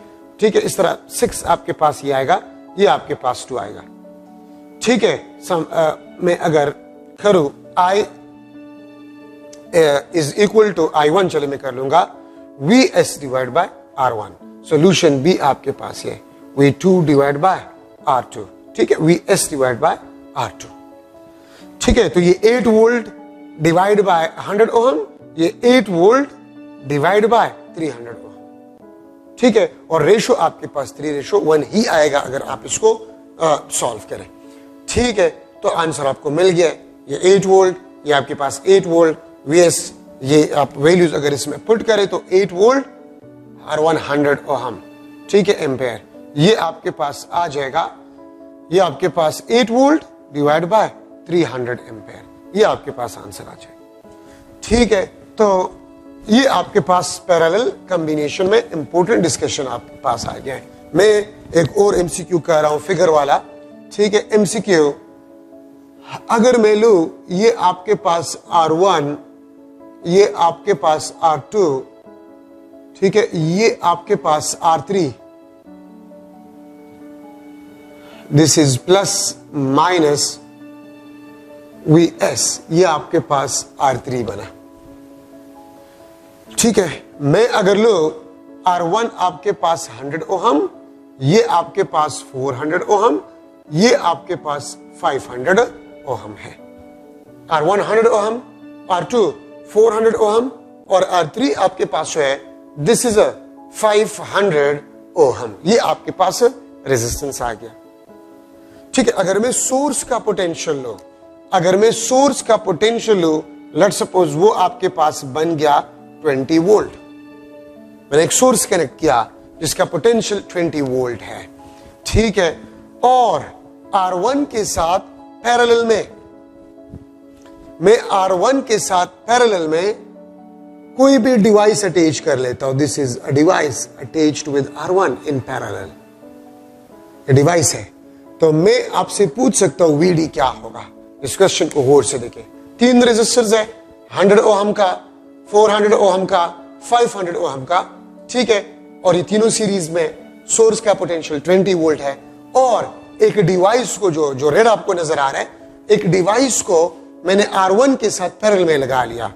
[SPEAKER 1] ठीक है, इस तरह 6 आपके पास ये आएगा, ये आपके पास 2 आएगा। ठीक है, मैं अगर करूं I is equal to I1, चले मैं कर लूंगा VS divide by R1। Solution भी आपके पास है V2 डिवाइड बाय R2। ठीक है, VS डिवाइड बाय R2। ठीक है, तो ये 8 वोल्ट डिवाइड बाय 100 ओहम, ये 8 वोल्ट डिवाइड बाय 300 ओहम। ठीक है, और रेशो आपके पास 3:1 ही आएगा अगर आप इसको सॉल्व करें। ठीक है, तो आंसर आपको मिल गया, ये 8 वोल्ट, ये आपके पास 8 वोल्ट, VS ये आप वैल्यूज अगर इसमें पुट करें तो 8 वोल्ट और 100 ओहम। ठीक है, एम्पेयर, ये आपके पास आ जाएगा, ये आपके पास 8 वोल्ट डिवाइड बाय 300 एम्पेयर, ये आपके पास आंसर आ जाएगा। ठीक है, तो ये आपके पास पैरेलल कॉम्बिनेशन में इंपॉर्टेंट डिस्कशन आपके पास आ गया है। मैं एक और एमसीक्यू कर रहा हूं फिगर वाला। ठीक है, एमसीक्यू अगर मैं लूं, ये आपके पास R1, ये आपके पास R2, ठीक है, ये आपके पास R3, this is plus minus VS, ये आपके पास R3 बना। ठीक है, मैं अगर लो R1 आपके पास 100 ओहम, ये आपके पास 400 ओहम, ये आपके पास 500 ओहम है। R1 100 ओहम, R2 400 ओहम और R3 आपके पास जो है दिस इज 500 ओहम, ये आपके पास रेजिस्टेंस आ गया। ठीक है, अगर मैं सोर्स का पोटेंशियल लो, अगर मैं सोर्स का पोटेंशियल लो, लेट्स सपोज वो आपके पास बन गया 20 वोल्ट। मैंने एक सोर्स कनेक्ट किया जिसका पोटेंशियल 20 वोल्ट है। ठीक है, और R1 के साथ पैरेलल में, मैं R1 के साथ पैरेलल में कोई भी डिवाइस अटैच कर लेता हूं। This is a device attached with R1 in parallel, ये डिवाइस है। तो मैं आपसे पूछ सकता हूं VD क्या होगा। इस क्वेश्चन को गौर से देखें, 3 रेजिस्टर्स है, 100 ओहम का, 400 ओहम का, 500 ओहम का। ठीक है, और ये तीनों सीरीज में, सोर्स का पोटेंशियल 20 वोल्ट है और एक डिवाइस को जो रेड आपको नजर आ रहा है, एक डिवाइस को मैंने R1 के साथ पैरेलल में लगा लिया,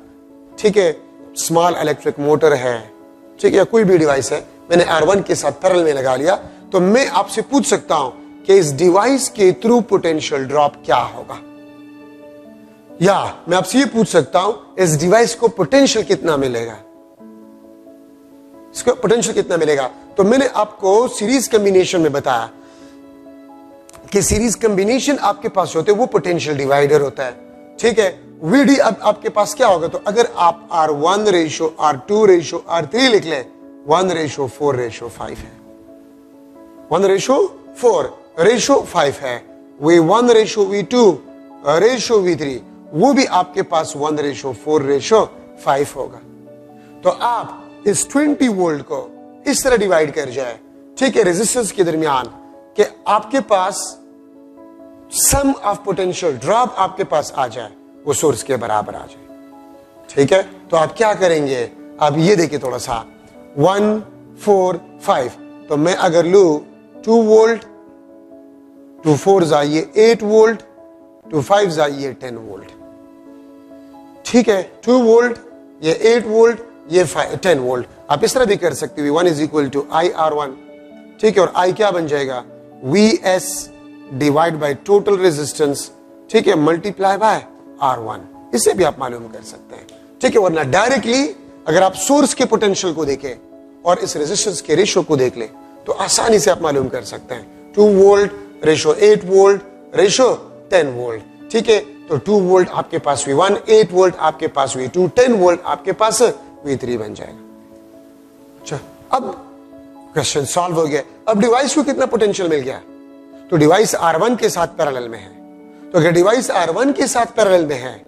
[SPEAKER 1] ठीक है, स्मॉल इलेक्ट्रिक मोटर है, ठीक है, कोई भी डिवाइस है, मैंने R1 के साथ पैरेलल में लगा लिया, तो मैं आपसे पूछ सकता हूं कि इस डिवाइस के थ्रू पोटेंशियल ड्रॉप क्या होगा, या मैं आपसे ये पूछ सकता हूं इस डिवाइस को पोटेंशियल कितना मिलेगा, इसको पोटेंशियल कितना मिलेगा। तो मैंने आपको सीरीज कॉम्बिनेशन में बताया कि सीरीज कॉम्बिनेशन आपके पास होते हैं वो पोटेंशियल डिवाइडर होता है, ठीक है। वीडी अब आपके पास क्या होगा, तो अगर आप R1 ratio R2 ratio R3 लिख ले, 1:4:5 है, 1:4:5 है, V1:V2 रेशो V3 वो भी आपके पास 1:4:5 होगा। तो आप इस 20 वोल्ट को इस तरह डिवाइड कर जाए, ठीक है, रेजिस्टेंस के दरमियान, कि आपके पास सम ऑफ पोटेंशियल ड्रॉप आपके पास आ जाए, वो सोर्स के बराबर आ जाए, ठीक है। तो आप क्या करेंगे, आप ये देखिए थोड़ा सा, 1, 4, 5, तो मैं अगर लू 2 वोल्ट, 2 4 जाइए 8 वोल्ट, 2 5 जाइए 10 वोल्ट, ठीक है, 2 वोल्ट, ये 8 वोल्ट, ये 10 वोल्ट। आप इस तरह भी कर सकते हो, 1 = IR1, ठीक है, और I क्या बन जाएगा, VS divide by total resistance, ठीक है, मल्टीप्लाई बाय R1, इसे भी आप मालूम कर सकते हैं, ठीक है। वरना डायरेक्टली अगर आप सोर्स के पोटेंशियल को देखें और इस रेजिस्टेंस के रेशो को देख ले, तो आसानी से आप मालूम कर सकते हैं, 2 volt ratio 8 volt ratio 10 volt, ठीक है। तो 2 वोल्ट आपके पास V1, 8 वोल्ट आपके पास V2, 10 वोल्ट आपके पास V3 बन जाएगा। अच्छा, अब क्वेश्चन सॉल्व हो गया। अब डिवाइस को कितना पोटेंशियल मिल गया, तो डिवाइस R1 के साथ पैरेलल में है, तो अगर डिवाइस R1 के साथ पैरेलल में है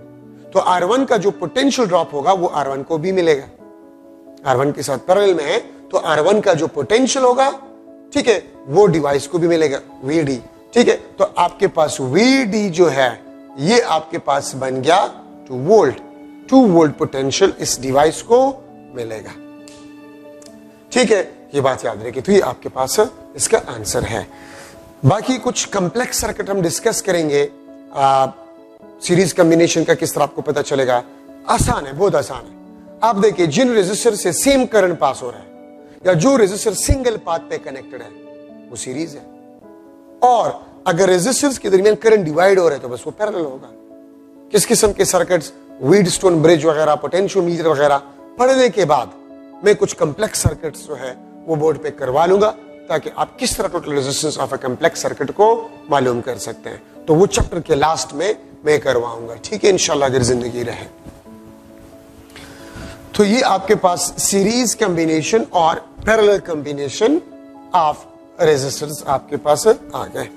[SPEAKER 1] तो R1 का जो पोटेंशियल ड्रॉप होगा वो R1 को भी मिलेगा। R1 के साथ पैरेलल में है तो R1 का जो पोटेंशियल होगा, ठीक है, वो डिवाइस को भी मिलेगा, VD, ठीक है। तो आपके पास VD जो है ये आपके पास बन गया 2 वोल्ट, 2 वोल्ट पोटेंशियल इस डिवाइस को मिलेगा, ठीक है। ये बात याद रखिए, तो ये आपके पास इसका आंसर है। बाकी कुछ कॉम्प्लेक्स सर्किट हम डिस्कस करेंगे, सीरीज कॉम्बिनेशन का किस तरह आपको पता चलेगा, आसान है, बहुत आसान है। आप देखिए, जिन रेजिस्टर से सेम करंट पास हो रहा है या जो रेजिस्टर सिंगल पाथ पे कनेक्टेड है वो सीरीज है, और अगर रेजिस्टर्स के दरमियान करंट डिवाइड हो रहा है तो बस वो पैरेलल होगा। किस किस्म के सर्किट्स, व्हीटस्टोन ब्रिज वगैरह, पोटेंशियोमीटर वगैरह पढ़ने के बाद मैं कुछ कॉम्प्लेक्स सर्किट्स जो है वो बोर्ड पे करवा लूंगा, ताकि आप किस तरह total resistance of a complex circuit को मालूम कर सकते हैं। तो वो चैप्टर के लास्ट में मैं करवाऊंगा, ठीक है, इंशाल्लाह अगर जिंदगी रहे। तो ये आपके पास सीरीज कॉम्बिनेशन और पैरेलल कॉम्बिनेशन ऑफ रेजिस्टर्स आपके पास आ गए।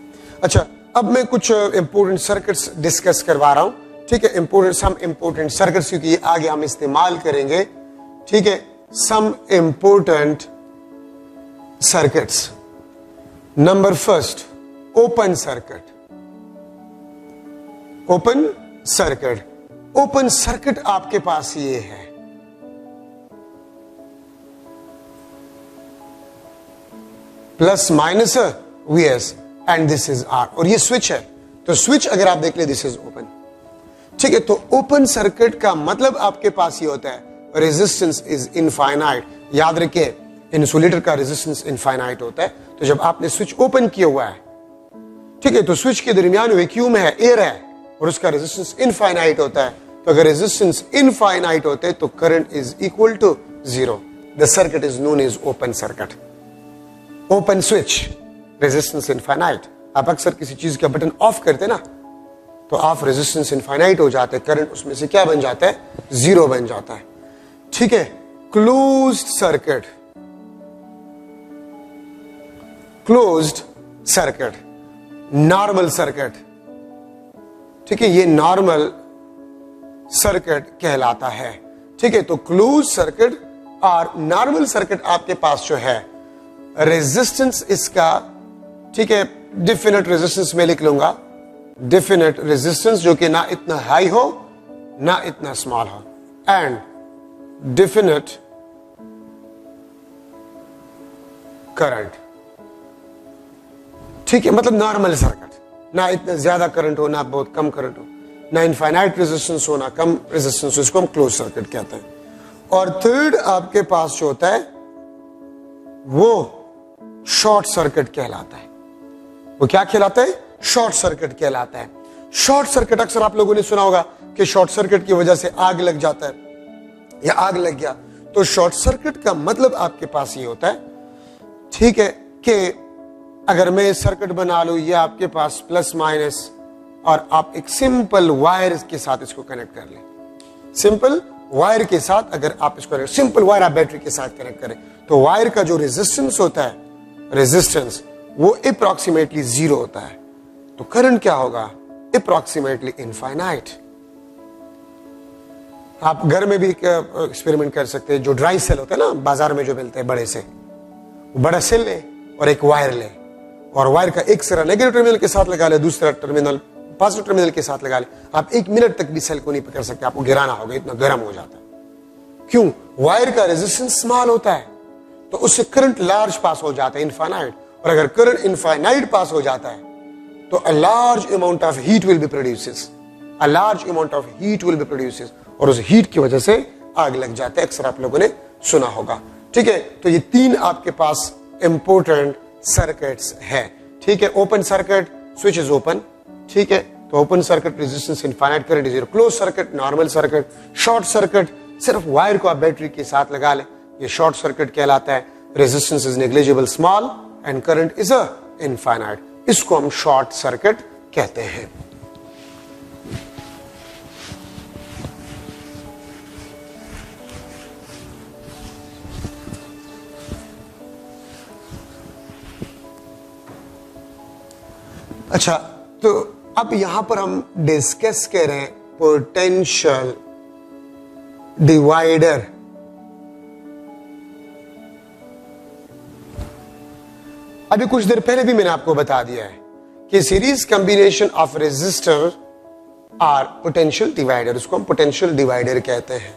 [SPEAKER 1] अच्छा, अब मैं कुछ इंपोर्टेंट सर्किट्स डिस्कस करवा रहा हूं, ठीक है, सम इंपोर्टेंट सर्किट्स, क्योंकि ये आगे हम इस्तेमाल करेंगे, ठीक है। Some important circuits. Number first, open circuit. Open circuit, open circuit आपके पास ये है, plus minus Vs and this is R, और ये स्विच है। तो स्विच अगर आप देख ले, दिस इज ओपन, ठीक है। तो ओपन सर्किट का मतलब आपके पास ये होता है रेजिस्टेंस इज इनफाइनाइट। याद रखिए, इंसुलेटर का रेजिस्टेंस इनफाइनाइट होता है। तो जब आपने स्विच ओपन किया हुआ है, ठीक है, तो स्विच के दरमियान वैक्यूम है, एयर है, और उसका रेजिस्टेंस इनफाइनाइट होता है। तो अगर रेजिस्टेंस इनफाइनाइट होते हैं तो current is equal to 0। The circuit is known as open circuit. Open switch, resistance infinite. आप अक्सर किसी चीज का बटन ऑफ करते ना, तो ऑफ रेजिस्टेंस इनफाइनाइट हो जाते हैं, करंट उसमें से क्या बन जाता है, 0 बन जाता है, ठीक है। Closed circuit, closed circuit, normal circuit, ठीक है, ये नॉर्मल सर्किट कहलाता है, ठीक है। तो क्लोज सर्किट और नॉर्मल सर्किट आपके पास जो है, रेजिस्टेंस इसका, ठीक है, डिफिनिट रेजिस्टेंस में लिख लूंगा, डिफिनिट रेजिस्टेंस जो कि ना इतना हाई हो ना इतना स्मॉल हो, एंड डिफिनिट करंट, ठीक है, मतलब नॉर्मल सर्किट, ना इतना ज्यादा करंट हो ना बहुत कम करंट हो, ना इनफाइनाइट रेजिस्टेंस हो ना कम रेजिस्टेंस हो, इसको हम क्लोज सर्किट कहते हैं। और थर्ड आपके पास जो होता है वो शॉर्ट सर्किट कहलाता है। वो क्या कहलाता है? शॉर्ट सर्किट कहलाता है। शॉर्ट सर्किट अक्सर आप लोगों ने सुना होगा कि शॉर्ट सर्किट की वजह से आग लग जाता है या आग लग गया। तो शॉर्ट सर्किट का मतलब आपके पास ये होता है, ठीक है, कि अगर मैं सर्किट बना लूं, ये आपके पास प्लस माइनस, और आप एक सिंपल वायर के साथ इसको कनेक्ट कर लें। सिंपल वायर के साथ अगर आप इसको, सिंपल वायर आप बैटरी के साथ कनेक्ट करें, तो वायर का जो रेजिस्टेंस होता है, रेजिस्टेंस वो अप्रॉक्सीमेटली 0 होता है। तो करंट क्या होगा? Approximately infinite. आप घर में भी एक्सपेरिमेंट कर सकते हैं। जो ड्राई सेल होता है ना बाजार में जो मिलते हैं बड़े से, वो बड़ा सेल ले और एक वायर ले, और वायर का एक सिरा नेगेटिव टर्मिनल के साथ लगा ले, दूसरा टर्मिनल पॉजिटिव टर्मिनल के साथ लगा ले। आप 1 मिनट तक भी सेल को नहीं पकड़ सकते, आपको गिराना होगा, इतना गर्म हो जाता है। क्यों? वायर का रेजिस्टेंस स्मॉल होता है, तो उससे करंट लार्ज पास हो जाता है, इनफाइनाइट। और अगर करंट इनफाइनाइट पास हो जाता है तो a large amount of heat will be produces, a large amount of heat will be produces, और उस हीट की वजह से आग लग जाता है। अक्सर आप लोगों ने सुना होगा। ठीक है, तो ये 3 आपके पास इंपोर्टेंट सर्किट्स है। ठीक है, open circuit, switch is open, ठीक है, तो open circuit resistance infinite, current is 0। Close circuit normal circuit. Short circuit सिर्फ वायर को आप बैटरी के साथ लगा ले, ये शॉर्ट सर्किट कहलाता है। Resistance is negligible small and current is infinite, इसको हम शॉर्ट सर्किट कहते हैं। अच्छा, तो अब यहां पर हम डिस्कस कर रहे हैं पोटेंशियल डिवाइडर। अभी कुछ देर पहले भी मैंने आपको बता दिया है कि series combination of resistor are potential divider, उसको हम पोटेंशियल डिवाइडर कहते हैं।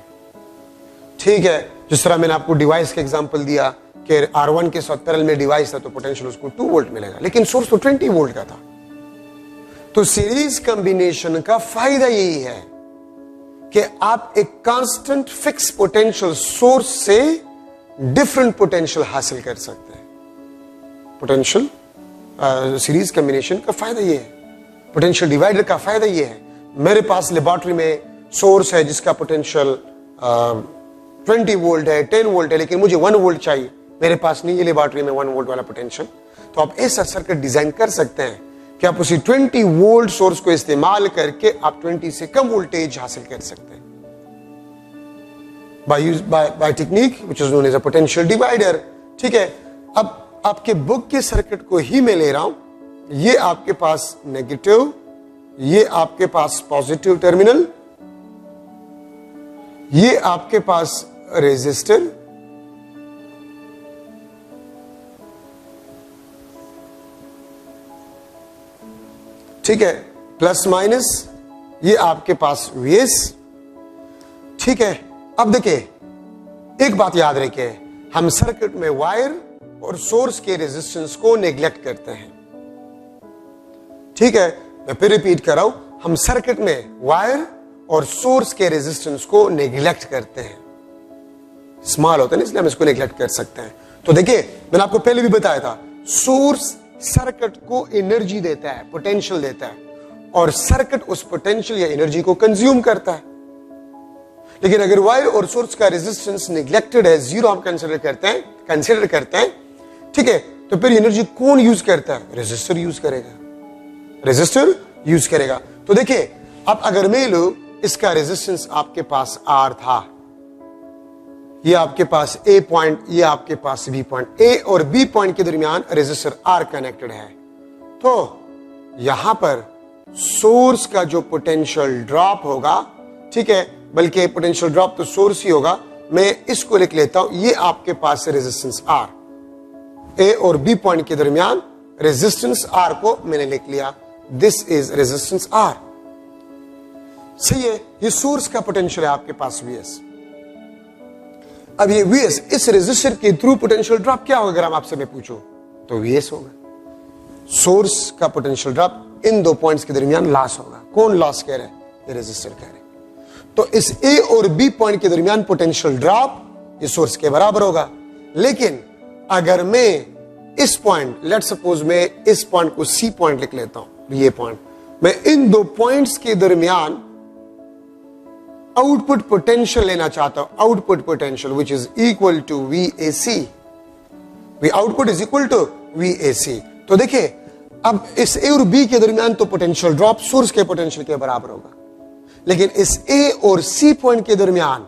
[SPEAKER 1] ठीक है, जिस तरह मैंने आपको डिवाइस का एग्जांपल दिया कि R1 के साथ पैरेलल में डिवाइस था तो पोटेंशियल उसको 2 वोल्ट मिलेगा, लेकिन सोर्स तो 20 वोल्ट का था। तो सीरीज कॉम्बिनेशन का फायदा यही है कि आप एक कांस्टेंट फिक्स पोटेंशियल सोर्स से डिफरेंट पोटेंशियल हासिल कर सकते हैं। पोटेंशियल सीरीज कॉम्बिनेशन का फायदा यह है, पोटेंशियल डिवाइडर का फायदा यह है, मेरे पास लेबोरेटरी में सोर्स है जिसका पोटेंशियल 20 वोल्ट है, 10 वोल्ट है, लेकिन मुझे 1 वोल्ट चाहिए, मेरे पास नहीं है लेबोरेटरी में 1 वोल्ट वाला पोटेंशियल। तो आप ऐसा सर्किट डिजाइन कर सकते हैं कि आप उसी 20 वोल्ट सोर्स को इस्तेमाल करके आप 20 से कम वोल्टेज हासिल कर सकते हैं by technique which is known as a potential divider. ठीक है, अब आपके बुक के सर्किट को ही मैं ले रहा हूं, ये आपके पास नेगेटिव, ये आपके पास पॉजिटिव टर्मिनल, ये आपके पास रेजिस्टर, ठीक है, प्लस माइनस, ये आपके पास VS। ठीक है, अब देखिए एक बात याद रखिए, हम सर्किट में वायर और सोर्स के रेजिस्टेंस को नेग्लेक्ट करते हैं। ठीक है, मैं फिर रिपीट कर रहा हूं, हम सर्किट में वायर और सोर्स के रेजिस्टेंस को नेग्लेक्ट करते हैं। स्मॉल होता है ना, इसलिए हम इसको नेग्लेक्ट कर सकते हैं। तो देखिए मैंने आपको पहले भी बताया था, सोर्स सर्किट को एनर्जी देता है, पोटेंशियल देता है, और सर्किट उस पोटेंशियल या एनर्जी को कंज्यूम करता है। लेकिन अगर वायर और सोर्स का रेजिस्टेंस नेग्लेक्टेड है, 0 हम कंसीडर करते हैं, ठीक है, तो फिर एनर्जी कौन यूज करता है? रेजिस्टर यूज करेगा, रेजिस्टर यूज करेगा। तो देखिए अब अगर मैं लूं, इसका रेजिस्टेंस आपके पास R था, ये आपके पास A पॉइंट, ये आपके पास B पॉइंट, A और B पॉइंट के दरमियान रेजिस्टर R कनेक्टेड है। तो यहां पर सोर्स का जो पोटेंशियल ड्रॉप होगा, ठीक है, बल्कि पोटेंशियल ड्रॉप तो सोर्स ही होगा, मैं इसको लिख लेता हूं, ये आपके पास रेजिस्टेंस R, A और B पॉइंट के दरमियान रेजिस्टेंस R को मैंने लिख लिया, दिस इज रेजिस्टेंस R। सही है, ये सोर्स का पोटेंशियल है आपके पास VS। अब ये VS, इस रेजिस्टर के थ्रू पोटेंशियल ड्रॉप क्या होगा अगर हम आपसे मैं पूछूं, तो VS होगा। सोर्स का पोटेंशियल ड्रॉप इन दो पॉइंट्स के दरमियान लॉस होगा। कौन लॉस कह रहा है? ये रेजिस्टर कह रहे हैं। तो इस ए और बी पॉइंट के दरमियान पोटेंशियल ड्रॉप ये सोर्स के बराबर होगा। लेकिन अगर मैं इस पॉइंट, लेट सपोज मैं इस पॉइंट को सी पॉइंट लिख लेता हूं, ये पॉइंट, मैं इन दो पॉइंट्स के दरमियान आउटपुट पोटेंशियल लेना चाहता हूं, output potential which is equal to VAC, V output is equal to VAC। तो देखिए अब इस ए और बी के दरमियान तो पोटेंशियल ड्रॉप सोर्स के पोटेंशियल के बराबर होगा, लेकिन इस ए और सी पॉइंट के दरमियान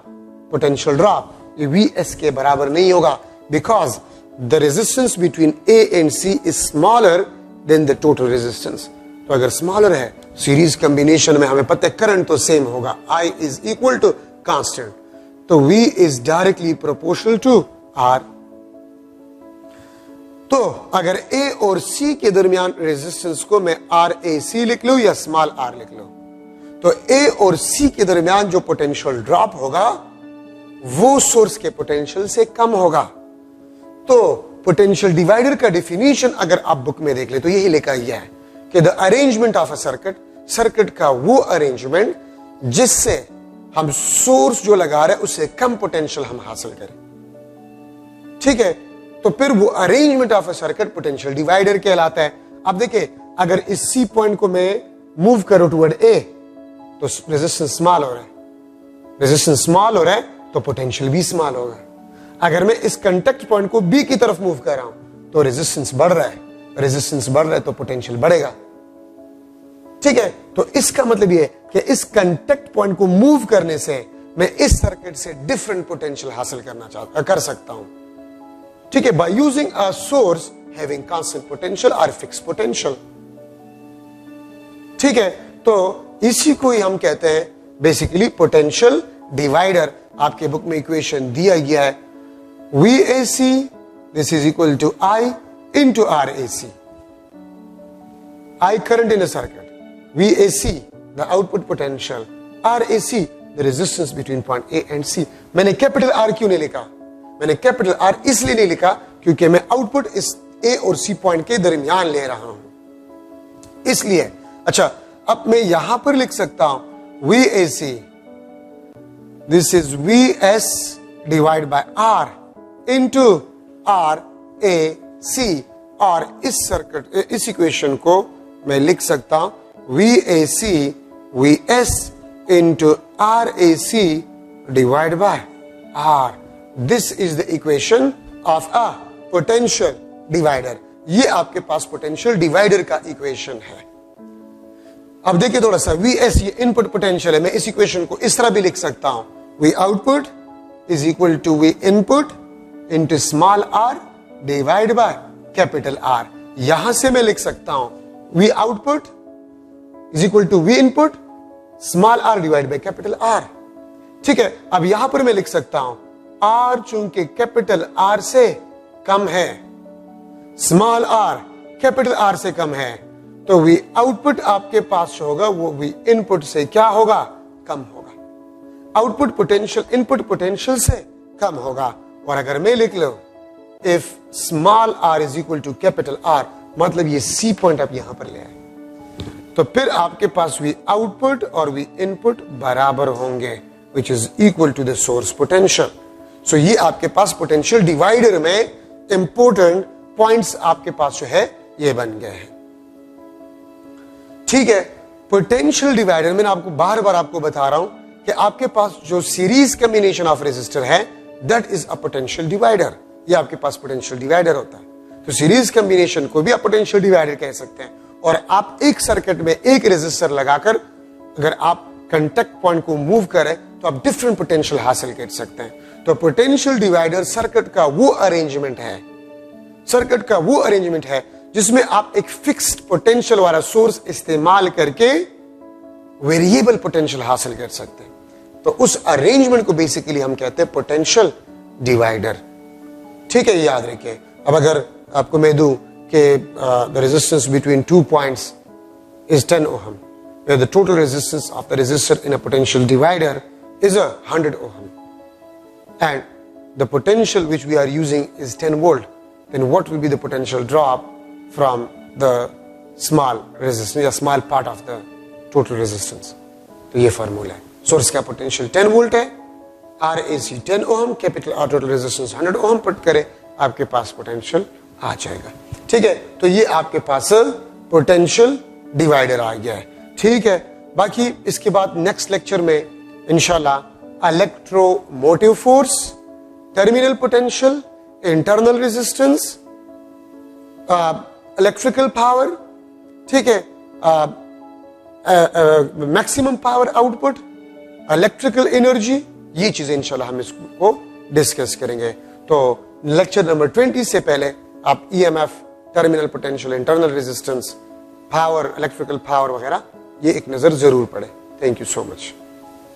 [SPEAKER 1] पोटेंशियल ड्रॉप ये VS के बराबर नहीं होगा, because the resistance between A and C is smaller than the total resistance. तो अगर स्मॉलर है, सीरीज कॉम्बिनेशन में हमें पता है करंट तो सेम होगा, I is equal to constant, तो V is directly proportional to R। तो अगर A और C के दरमियान रेजिस्टेंस को मैं RAC लिख लूं या स्मॉल r लिख लूं, तो A और C के दरमियान जो पोटेंशियल ड्रॉप होगा वो सोर्स के पोटेंशियल से कम होगा। तो पोटेंशियल डिवाइडर का डेफिनेशन अगर आप बुक में देख ले तो यही लिखा गया है कि the arrangement of a circuit, circuit का वो अरेंजमेंट जिससे हम सोर्स जो लगा रहे हैं उससे कम पोटेंशियल हम हासिल करें। ठीक है, तो फिर वो arrangement of a circuit potential divider कहलाता है। अब देखिए अगर इस सी पॉइंट को मैं मूव करूं टुवर्ड ए तो रेजिस्टेंस स्मॉल हो रहा है, रेजिस्टेंस स्मॉल हो रहा है तो पोटेंशियल भी स्मॉल होगा। अगर मैं इस कांटेक्ट पॉइंट को बी की तरफ मूव कर रहा हूं तो रेजिस्टेंस बढ़ रहा है, रेजिस्टेंस बढ़ रहा है तो पोटेंशियल बढ़ेगा। ठीक है, तो इसका मतलब ये है कि इस कांटेक्ट पॉइंट को मूव करने से मैं इस सर्किट से डिफरेंट पोटेंशियल हासिल कर सकता हूं। ठीक है, by using a source having constant potential और फिक्स पोटेंशियल। ठीक है, तो इसी को ही हम कहते हैं बेसिकली पोटेंशियल डिवाइडर। आपके बुक में इक्वेशन दिया गया है VAC this is equal to I into RAC, I current in a circuit, VAC the output potential, RAC the resistance between point A and C। मैंने कैपिटल R क्यों नहीं लिखा? मैंने कैपिटल R इसलिए नहीं लिखा क्योंकि मैं आउटपुट इस A और C पॉइंट के दरमियान ले रहा हूं, इसलिए। अच्छा, अब मैं यहां पर लिख सकता हूं VAC this is VS divided by R into RAC, और इस सर्किट, इस इक्वेशन को मैं लिख सकता हूं VAC VS into RAC divided by R। This is the equation of a potential divider। ये आपके पास पोटेंशियल डिवाइडर का इक्वेशन है। अब देखिए थोड़ा सा, VS ये इनपुट पोटेंशियल है, मैं इस इक्वेशन को इस तरह भी लिख सकता हूं V output is equal to V input into small r divided by capital R। यहां से मैं लिख सकता हूं V output is equal to V input small r divided by capital R। ठीक है, अब यहां पर मैं लिख सकता हूं R चूंकि कैपिटल R से कम है, स्मॉल r कैपिटल R से कम है, तो V आउटपुट आपके पास होगा वो V इनपुट से क्या होगा? कम होगा। आउटपुट पोटेंशियल इनपुट पोटेंशियल से कम होगा। और अगर मैं लिख लो if small r is equal to capital R, मतलब ये सी पॉइंट आप यहां पर ले आए, तो फिर आपके पास V आउटपुट और V इनपुट बराबर होंगे which is equal to the source potential. So ये आपके पास पोटेंशियल डिवाइडर में इंपॉर्टेंट पॉइंट्स आपके पास जो है ये बन गए हैं। ठीक है, पोटेंशियल डिवाइडर मैंने आपको बार बार आपको बता रहा हूं कि आपके पास जो सीरीज कॉम्बिनेशन ऑफ रेजिस्टर है that is a potential divider. ये आपके पास पोटेंशियल डिवाइडर होता है। तो सीरीज कॉम्बिनेशन को भी आप पोटेंशियल डिवाइडर कह सकते हैं। और आप एक सर्किट में एक रेजिस्टर लगाकर अगर आप कांटेक्ट पॉइंट को मूव करें तो आप डिफरेंट पोटेंशियल हासिल कर सकते हैं। तो पोटेंशियल डिवाइडर सर्किट का वो अरेंजमेंट है, सर्किट का वो अरेंजमेंट है जिसमें आप एक फिक्स्ड पोटेंशियल वाला सोर्स इस्तेमाल करके वेरिएबल पोटेंशियल हासिल कर सकते हैं। तो उस अरेंजमेंट को बेसिकली हम कहते हैं पोटेंशियल डिवाइडर। ठीक है, याद रखिए। अब अगर आपको मैं दूं कि the resistance between 2 points is 10 ohm, where the total resistance of the resistor in a potential divider is 100 ohm, and the potential which we are using is 10 volt, then what will be the potential drop from the small resistance या small part of the total resistance. तो ये formula है। Source का potential 10 volt है, RAC 10 ohm, capital R total resistance 100 ohm put करें, आपके पास potential आ जाएगा। ठीक है, तो ये आपके पास पोटेंशियल डिवाइडर आ गया है। ठीक है, बाकी इसके बाद नेक्स्ट लेक्चर में इंशाल्लाह electromotive force, terminal potential, internal resistance, electrical power, ठीक है, maximum power output, electrical energy, ये चीजें इंशाल्लाह हम इसको डिस्कस करेंगे। तो लेक्चर नंबर 20 से पहले आप EMF, terminal potential, internal resistance, power, electrical power वगैरह ये एक नजर जरूर पड़े। Thank you so much.